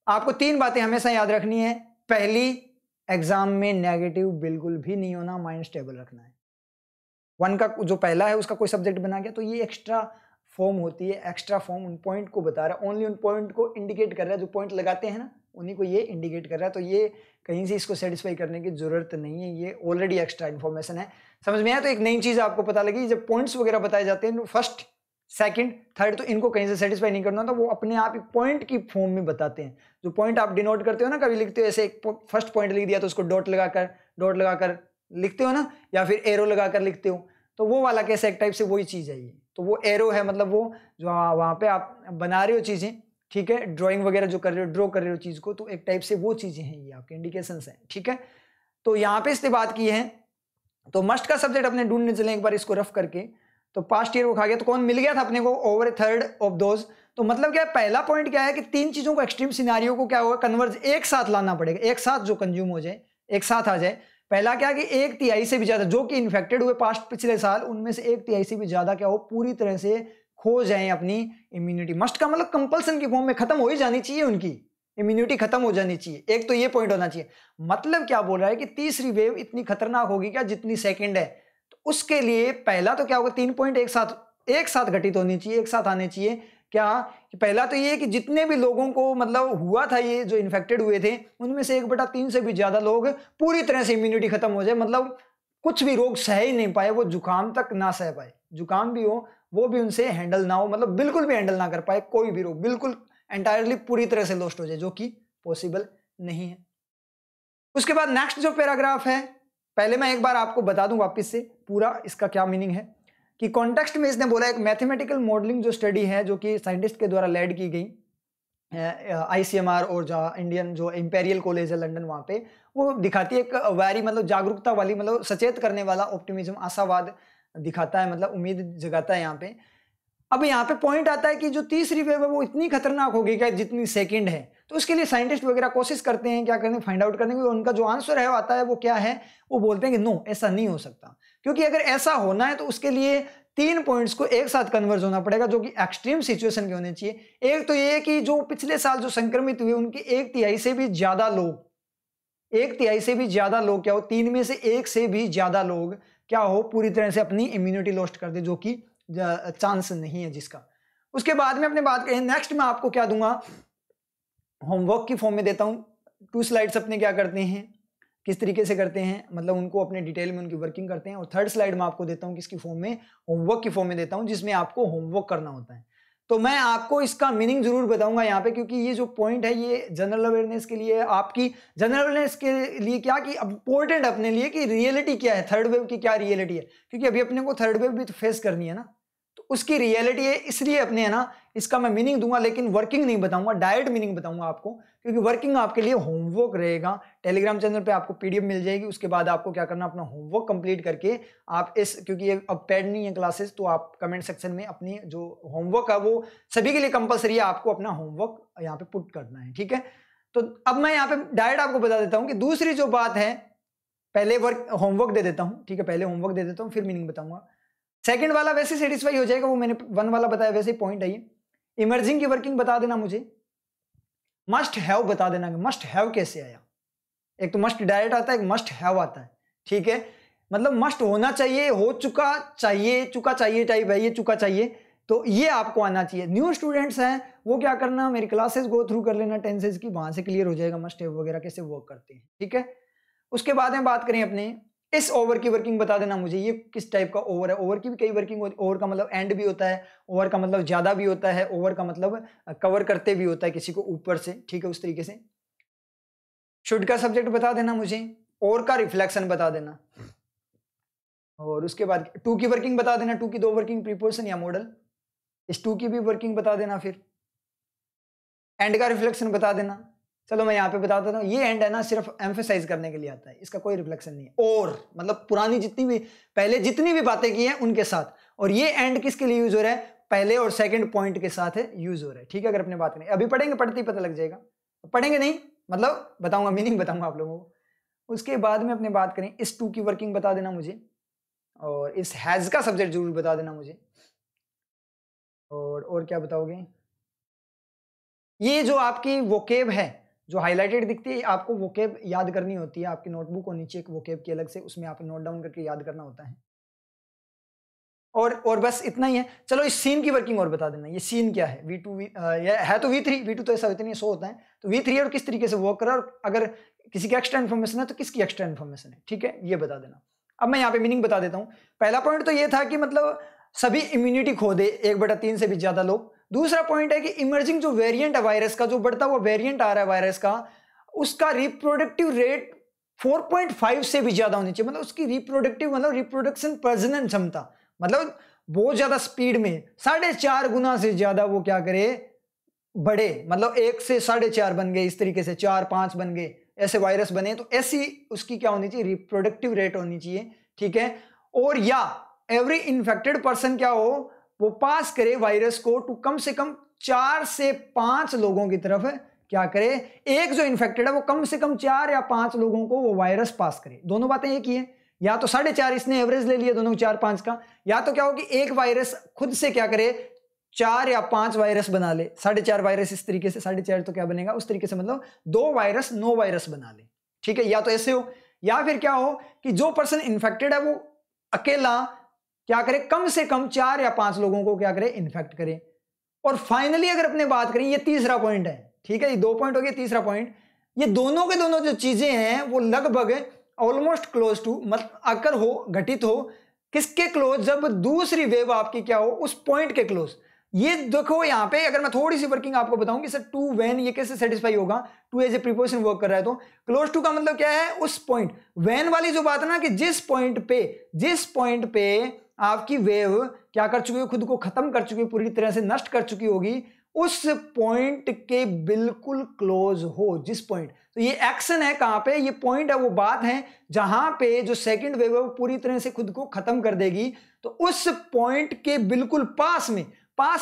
आपको 3 बातें हमेशा याद रखनी है। पहली, एग्जाम में नेगेटिव बिल्कुल भी नहीं होना, माइंड स्टेबल रखना है। 1 का जो पहला है उसका कोई सब्जेक्ट बना गया, तो ये एक्स्ट्रा फॉर्म होती है, एक्स्ट्रा फॉर्म उन पॉइंट को बता रहा है, ओनली उन पॉइंट को इंडिकेट कर रहा है, जो पॉइंट लगाते हैं ना उन्हीं को ये इंडिकेट कर रहा है। तो ये कहीं से इसको सेटिस्फाई करने की जरूरत नहीं है, ये ऑलरेडी एक्स्ट्रा इन्फॉर्मेशन है। समझ में आया? तो एक नई चीज आपको पता लगी, जब पॉइंट्स वगैरह बताए जाते हैं फर्स्ट सेकंड थर्ड, तो इनको कहीं से सेटिस्फाई नहीं करना, तो वो अपने आप ही पॉइंट की फॉर्म में बताते हैं। जो पॉइंट आप डिनोट करते हो ना, कभी लिखते हो ऐसे एक फर्स्ट पॉइंट लिख दिया तो उसको डॉट लगाकर लिखते हो ना, या फिर एरो लगाकर लिखते हो, तो वो वाला कैसे एक टाइप से वही चीज है ये। तो वो एरो है, मतलब वो जो वहां पे आप बना रहे हो चीजें, ठीक है, ड्राइंग वगैरह जो कर रहे हो, ड्रॉ कर रहे हो चीज को, तो एक टाइप से वो चीजें हैं, ये आपके इंडिकेशंस हैं, ठीक है। तो यहाँ पे इससे बात की है, तो मस्ट का सब्जेक्ट अपने ढूंढने चले एक बार इसको रफ करके। तो पास्ट ईयर वो खा गया, तो कौन मिल गया था अपने को? Over third of those. तो मतलब क्या है, पहला पॉइंट क्या है कि तीन चीजों को, एक्सट्रीम सिनारियो को क्या होगा, कन्वर्ज एक साथ लाना पड़ेगा, एक साथ जो कंज्यूम हो जाए, एक साथ आ जाए। पहला क्या कि 1/3 से भी ज्यादा जो कि इन्फेक्टेड हुए पास्ट पिछले साल, उनमें से 1/3 से भी ज्यादा क्या हो, पूरी तरह से खो जाए अपनी इम्यूनिटी। मस्ट का मतलब कंपल्सन की फॉर्म में खत्म हो ही जानी चाहिए, उनकी इम्यूनिटी खत्म हो जानी चाहिए। एक तो ये पॉइंट होना चाहिए। मतलब क्या बोल रहा है कि तीसरी वेव इतनी खतरनाक होगी क्या जितनी सेकंड है। तो उसके लिए पहला तो क्या होगा, 3 पॉइंट एक साथ घटित होनी चाहिए, एक साथ आने चाहिए। क्या कि पहला तो ये कि जितने भी लोगों को मतलब हुआ था ये जो इन्फेक्टेड हुए थे, उनमें से 1/3 से भी ज्यादा लोग पूरी तरह से इम्यूनिटी खत्म हो जाए, मतलब कुछ भी रोग सह ही नहीं पाए, वो जुकाम तक ना सह पाए, जुकाम भी हो वो भी उनसे हैंडल ना हो, मतलब बिल्कुल भी हैंडल ना कर पाए, कोई भी रोग बिल्कुल एंटायरली पूरी तरह से लॉस्ट हो जाए, जो कि पॉसिबल नहीं है। उसके बाद नेक्स्ट जो पैराग्राफ है, पहले मैं एक बार आपको बता दूं वापस से पूरा इसका क्या मीनिंग है। कि कॉन्टेक्स्ट में इसने बोला एक मैथमेटिकल मॉडलिंग जो स्टडी है, जो कि साइंटिस्ट के द्वारा लेड की गई ICMR और जो इंडियन जो इंपेरियल कॉलेज है लंदन, वहां पे वो दिखाती है एक वेरी मतलब जागरूकता वाली, मतलब सचेत करने वाला, ऑप्टिमिज्म, आशावाद दिखाता है, मतलब उम्मीद जगाता है यहाँ पे। अब यहाँ पे पॉइंट आता है कि जो तीसरी वेव है वो इतनी खतरनाक होगी क्या जितनी सेकंड है। तो उसके लिए साइंटिस्ट वगैरह कोशिश करते हैं, क्या करते हैं, फाइंड आउट करने की। उनका जो आंसर है वो आता है, वो क्या है, वो बोलते हैं कि नो, ऐसा नहीं हो सकता, क्योंकि अगर ऐसा होना है तो उसके लिए 3 पॉइंट्स को एक साथ कन्वर्ज होना पड़ेगा, जो कि एक्सट्रीम सिचुएशन के होने चाहिए। एक तो ये कि जो पिछले साल जो संक्रमित हुए उनके 1/3 से भी ज्यादा लोग, 1/3 से भी ज्यादा लोग क्या हो, 3 में से 1 से भी ज्यादा लोग क्या हो, पूरी तरह से अपनी इम्यूनिटी लॉस्ट कर दे, जो कि चांस नहीं है जिसका। उसके बाद में अपने बात करें, नेक्स्ट मैं आपको क्या दूंगा, होमवर्क की फॉर्म में देता हूं। 2 स्लाइड्स अपने क्या करते हैं, किस तरीके से करते हैं, मतलब उनको अपने डिटेल में उनकी वर्किंग करते हैं। और 3rd स्लाइड में आपको देता हूं किसकी फॉर्म में, होमवर्क की फॉर्म में देता हूं, जिसमें आपको होमवर्क करना होता है। तो मैं आपको इसका मीनिंग जरूर बताऊंगा यहाँ पे, क्योंकि ये जो पॉइंट है ये जनरल अवेयरनेस के लिए, आपकी जनरल अवेयरनेस के लिए क्या कि इंपॉर्टेंट अपने लिए कि रियलिटी क्या है, थर्ड वेव की क्या रियलिटी है, क्योंकि अभी अपने को थर्ड वेव भी तो फेस करनी है ना, तो उसकी रियलिटी है, इसलिए अपने है ना इसका मैं मीनिंग दूंगा, लेकिन वर्किंग नहीं बताऊंगा, डायरेक्ट मीनिंग बताऊंगा आपको, क्योंकि वर्किंग आपके लिए होमवर्क रहेगा। टेलीग्राम चैनल पे आपको PDF मिल जाएगी, उसके बाद आपको क्या करना, अपना होमवर्क कंप्लीट करके आप इस, क्योंकि ये अब पेड नहीं है क्लासेस, तो आप कमेंट सेक्शन में अपनी जो होमवर्क है वो सभी के लिए कंपलसरी है, आपको अपना होमवर्क यहाँ पे पुट करना है, ठीक है। तो अब मैं यहाँ पे डायरेक्ट आपको बता देता हूँ कि दूसरी जो बात है, पहले होमवर्क दे देता हूँ, ठीक है, पहले होमवर्क दे देता हूँ, फिर मीनिंग बताऊंगा। सेकंड वाला वैसे सेटिस्फाई हो जाएगा, वो मैंने 1 वाला बताया वैसे ही पॉइंट है ये। इमर्जिंग की वर्किंग बता देना मुझे, मस्ट हैव बता देना। मस्ट हैव कैसे आया, एक तो मस्ट डायरेक्ट आता है, एक मस्ट हैव आता है, ठीक है, मतलब मस्ट होना चाहिए, हो चुका चाहिए, चुका चाहिए टाइप है ये, चुका चाहिए, तो ये आपको आना चाहिए। न्यू स्टूडेंट्स हैं वो क्या करना, मेरी क्लासेस गो थ्रू कर लेना टेंसेस की, वहां से क्लियर हो जाएगा मस्ट हैव वगैरह कैसे वर्क करते हैं, ठीक है। उसके बाद में बात करें अपने इस ओवर की वर्किंग बता देना मुझे, ये किस टाइप का ओवर है। ओवर की भी कई वर्किंग होती है, ओवर का मतलब एंड भी होता है, ओवर का मतलब ज्यादा भी होता है, ओवर का मतलब कवर करते भी होता है किसी को ऊपर से, ठीक है, उस तरीके से। शुड का सब्जेक्ट बता देना मुझे, और का रिफ्लेक्शन बता देना, और उसके बाद टू की वर्किंग बता देना, टू की 2 वर्किंग प्रीपोजिशन या मॉडल, इस टू की भी वर्किंग बता देना, फिर एंड का रिफ्लेक्शन बता देना। चलो मैं यहाँ पे बता देता हूँ, ये एंड है ना सिर्फ एम्फेसाइज करने के लिए आता है, इसका कोई रिफ्लेक्शन नहीं है। और मतलब पुरानी जितनी भी पहले जितनी भी बातें की हैं उनके साथ, और ये एंड किसके लिए यूज हो रहा है, पहले और सेकंड पॉइंट के साथ है यूज हो रहा है, ठीक है। अगर अपने बात करें, अभी पढ़ेंगे, पढ़ते ही पता लग जाएगा, पढ़ेंगे नहीं मतलब बताऊंगा, मीनिंग बताऊंगा आप लोगों को। उसके बाद में अपने बात करें, इस टू की वर्किंग बता देना मुझे, और इस हैज का सब्जेक्ट जरूर बता देना मुझे, और क्या बताओगे, ये जो आपकी वोकेब है जो हाईलाइटेड दिखती है, आपको वोकेब याद करनी होती है, आपकी नोटबुक और नीचे एक वोकेब की अलग से, उसमें आप नोट डाउन करके याद करना होता है। और बस इतना ही है। चलो इस सीन की वर्किंग और बता देना, ये सीन क्या है, V2 है तो V3 तो ऐसा इतनी 100 होता है, तो V3 और किस तरीके से वर्क कर रहा है, और अगर किसी की एक्स्ट्रा इन्फॉर्मेशन है तो किसकी एक्स्ट्रा इन्फॉर्मेशन है, ठीक है, ये बता देना। अब मैं यहाँ पे मीनिंग बता देता हूँ। पहला पॉइंट तो ये था कि मतलब सभी इम्यूनिटी खो दे 1/3 से भी ज्यादा लोग। दूसरा पॉइंट है कि इमर्जिंग जो वेरिएंट है वायरस का, जो बढ़ता हुआ वेरिएंट आ रहा है वायरस का, उसका रिप्रोडक्टिव रेट 4.5 से भी ज्यादा होनी चाहिए, मतलब उसकी रिप्रोडक्टिव मतलब रिप्रोडक्शन प्रजनन क्षमता, मतलब बहुत ज्यादा स्पीड में 4.5 गुना से ज्यादा वो क्या करे, बढ़े, मतलब 1 से 4.5 बन गए, इस तरीके से 4-5 बन गए, ऐसे वायरस बने, तो ऐसी उसकी क्या होनी चाहिए, रिप्रोडक्टिव रेट होनी चाहिए, ठीक है। और या एवरी इन्फेक्टेड पर्सन क्या हो, वो पास करे वायरस को टू कम से कम 4 से 5 लोगों की तरफ क्या करे, एक जो इन्फेक्टेड है वो कम से कम 4 या 5 लोगों को वो वायरस पास करे। दोनों बातें एक ही है, या तो 4.5 इसने एवरेज ले लिया दोनों 4-5 का, या तो क्या हो कि एक वायरस खुद से क्या करे 4 या 5 वायरस बना ले, 4.5 वायरस इस तरीके से, 4.5 तो क्या बनेगा उस तरीके से, मतलब 2 वायरस 9 वायरस बना ले, ठीक है। या तो ऐसे हो, या फिर क्या हो कि जो पर्सन इन्फेक्टेड है वो अकेला क्या करे, कम से कम 4 या 5 लोगों को क्या करे, इन्फेक्ट करे। और फाइनली अगर अपने बात करें, ये तीसरा पॉइंट है, ठीक है, ये 2 पॉइंट हो गए, तीसरा पॉइंट, ये दोनों के दोनों जो चीजें हैं वो लगभग ऑलमोस्ट क्लोज टू, मतलब अगर हो, घटित हो किसके क्लोज, जब दूसरी वेव आपकी क्या हो उस पॉइंट के क्लोज। ये देखो यहाँ पे अगर मैं थोड़ी सी वर्किंग आपको बताऊं कि सर टू व्हेन ये कैसे सेटिस्फाई होगा, to as a preposition work कर रहा है, तो क्लोज टू का मतलब क्या है, उस पॉइंट, व्हेन वाली जो बात है ना कि जिस पॉइंट पे आपकी वेव क्या कर चुकी है, खुद को खत्म कर चुकी है, पूरी तरह से नष्ट कर चुकी होगी, उस पॉइंट के बिल्कुल क्लोज हो, जिस पॉइंट, तो ये एक्शन है कहां पे, ये पॉइंट है, वो बात है जहां पे जो सेकंड वेव है वो पूरी तरह से खुद को खत्म कर देगी, तो उस पॉइंट के बिल्कुल पास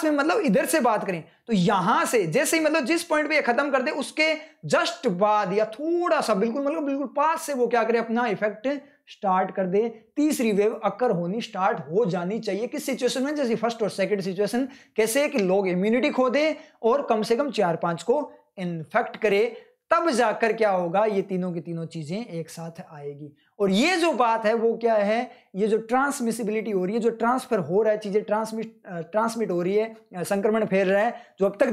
में मतलब इधर से बात करें तो यहां से जैसे ही मतलब जिस पॉइंट पे ये खत्म कर दे उसके जस्ट बाद या थोड़ा सा बिल्कुल पास से वो क्या करे, अपना इफेक्ट स्टार्ट कर दे, तीसरी वेव अकर होनी स्टार्ट हो जानी चाहिए। किस सिचुएशन में, जैसे फर्स्ट और सेकंड सिचुएशन, कैसे कि लोग इम्यूनिटी खो दे और कम से कम 4-5 को इन्फेक्ट करे, तब जाकर क्या होगा, ये तीनों की तीनों चीजें एक साथ आएगी। और ये जो बात है वो क्या है, ये जो ट्रांसमिसिबिलिटी हो रही है, जो ट्रांसफर हो रहा है, चीजें ट्रांसमिट हो रही है, संक्रमण फैल रहा है, जो अब तक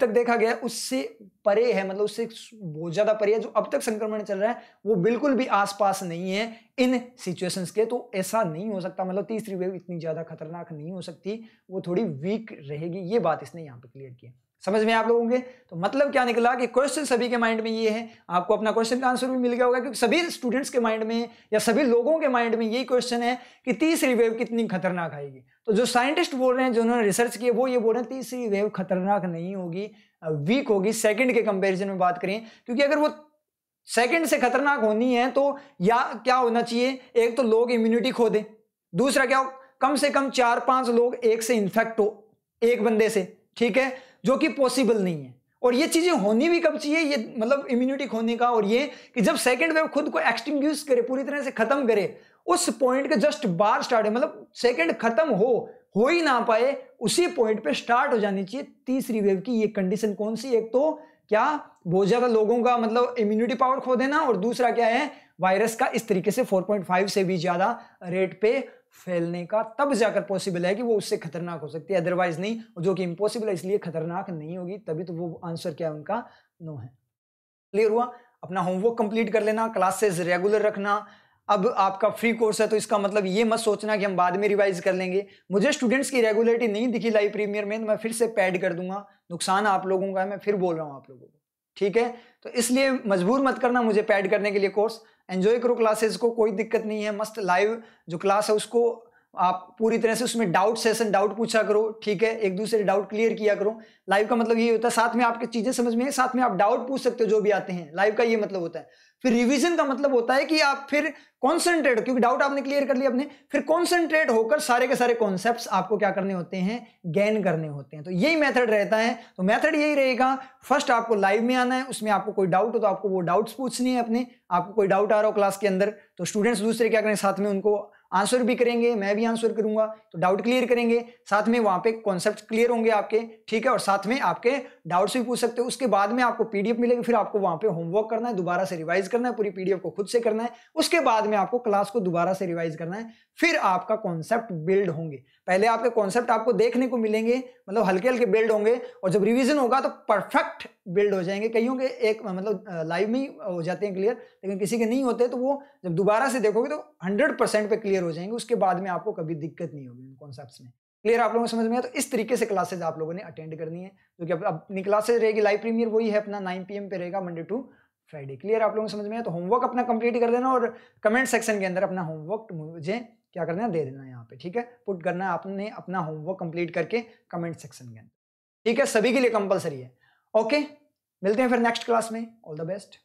देखा गया है उससे परे है, मतलब उससे बहुत ज्यादा परे है, जो अब तक संक्रमण चल रहा है वो बिल्कुल भी आसपास नहीं है इन सिचुएशंस के, तो ऐसा नहीं हो सकता, मतलब तीसरी वेव इतनी ज्यादा खतरनाक नहीं हो सकती, वो थोड़ी वीक रहेगी, ये बात इसने यहाँ पे क्लियर की। समझ में आप लोगों के, तो मतलब क्या निकला कि क्वेश्चन सभी के माइंड में ये है, आपको अपना क्वेश्चन का आंसर भी मिल गया होगा, क्योंकि सभी स्टूडेंट्स के माइंड में या सभी लोगों के माइंड में यही क्वेश्चन है कि तीसरी वेव कितनी खतरनाक आएगी। तो जो साइंटिस्ट बोल रहे हैं, जो उन्होंने रिसर्च किया, वो ये बोल रहे हैं तीसरी वेव खतरनाक नहीं होगी, वीक होगी सेकंड के कंपैरिजन में बात करें, क्योंकि अगर वो सेकंड से खतरनाक होनी है तो या क्या होना चाहिए, एक तो लोग इम्यूनिटी खो दे, दूसरा क्या हो, कम से कम 4-5 लोग एक से इन्फेक्ट हो, एक बंदे से, ठीक है, जो कि पॉसिबल नहीं है। और ये चीजें होनी भी कब चाहिए, ये मतलब इम्यूनिटी खोने का, और ये कि जब सेकंड वेव खुद को एक्सटिंग्विश करे, पूरी तरह से खत्म करे, उस पॉइंट के जस्ट बाहर स्टार्ट है, मतलब सेकंड खत्म हो ही ना पाए, उसी पॉइंट पे स्टार्ट हो जानी चाहिए तीसरी वेव की। ये कंडीशन कौन सी, एक तो क्या बहुत ज्यादा लोगों का मतलब इम्यूनिटी पावर खो देना, और दूसरा क्या है, वायरस का इस तरीके से 4.5 से भी ज्यादा रेट पे फैलने का, तब जाकर पॉसिबल है कि वो उससे खतरनाक हो सकती है, अदरवाइज नहीं, जो कि इम्पॉसिबल है इसलिए खतरनाक नहीं होगी, तभी तो वो आंसर क्या है उनका, नो है। क्लियर हुआ? अपना होमवर्क कंप्लीट कर लेना, क्लासेस रेगुलर रखना। अब आपका फ्री कोर्स है तो इसका मतलब ये मत सोचना कि हम बाद में रिवाइज कर लेंगे। मुझे स्टूडेंट्स की रेगुलरिटी नहीं दिखी लाइव प्रीमियर में, तो मैं फिर से पैड कर दूंगा, नुकसान आप लोगों का है, मैं फिर बोल रहा हूं आप लोगों को, ठीक है। तो इसलिए मजबूर मत करना मुझे पैड करने के लिए कोर्स, एंजॉय करो क्लासेस को, कोई दिक्कत नहीं है, मस्त लाइव जो क्लास है उसको आप पूरी तरह से उसमें डाउट सेशन, डाउट पूछा करो, ठीक है, एक दूसरे डाउट क्लियर किया करो। लाइव का मतलब ये होता है साथ में आपकी चीजें समझ में है, साथ में आप डाउट पूछ सकते हो जो भी आते हैं, लाइव का ये मतलब होता है। फिर रिवीजन का मतलब होता है कि आप फिर कॉन्सेंट्रेट, क्योंकि डाउट आपने क्लियर कर लिया अपने, फिर कॉन्सेंट्रेट होकर सारे के सारे कॉन्सेप्ट्स आपको क्या करने होते हैं, गेन करने होते हैं। तो यही मेथड रहता है। तो मेथड यही रहेगा, फर्स्ट आपको लाइव में आना है, उसमें आपको कोई डाउट हो तो आपको वो डाउट्स पूछनी है अपने, आपको कोई डाउट आ रहा हो क्लास के अंदर तो स्टूडेंट्स दूसरे क्या करें, साथ में उनको आंसर भी करेंगे, मैं भी आंसर करूंगा, तो डाउट क्लियर करेंगे, साथ में वहां पे कॉन्सेप्ट क्लियर होंगे आपके, ठीक है, और साथ में आपके डाउट्स भी पूछ सकते हो। उसके बाद में आपको पीडीएफ मिलेगी, फिर आपको वहां पे होमवर्क करना है, दोबारा से रिवाइज करना है, पूरी पीडीएफ को खुद से करना है, उसके बाद में आपको क्लास को दोबारा से रिवाइज करना है, फिर आपका कॉन्सेप्ट बिल्ड होंगे। पहले आपके कॉन्सेप्ट आपको देखने को मिलेंगे, मतलब हल्के हल्के बिल्ड होंगे, और जब रिवीजन होगा तो परफेक्ट बिल्ड हो जाएंगे। कईयों के एक मतलब लाइव में हो जाते हैं क्लियर, लेकिन किसी के नहीं होते, तो वो जब दोबारा से देखोगे तो 100% पे क्लियर हो जाएंगे, उसके बाद में आपको कभी दिक्कत नहीं होगी कॉन्सेप्ट्स में। क्लियर आप लोगों को समझ में आया? तो इस तरीके से क्लासेज आप लोगों ने अटेंड करनी है, क्योंकि अब अपनी क्लासेज रहेगी, लाइव प्रीमियर वही है अपना 9 PM पे रहेगा, मंडे टू फ्राइडे। क्लियर आप लोगों को समझ में आया? तो होमवर्क अपना कंप्लीट कर देना, और कमेंट सेक्शन के अंदर अपना होमवर्क मुझे क्या करना है, दे देना यहाँ पे, ठीक है, पुट करना है आपने अपना होमवर्क कंप्लीट करके कमेंट सेक्शन के अंदर, ठीक है, सभी के लिए कंपलसरी है। ओके, मिलते हैं फिर नेक्स्ट क्लास में, ऑल द बेस्ट।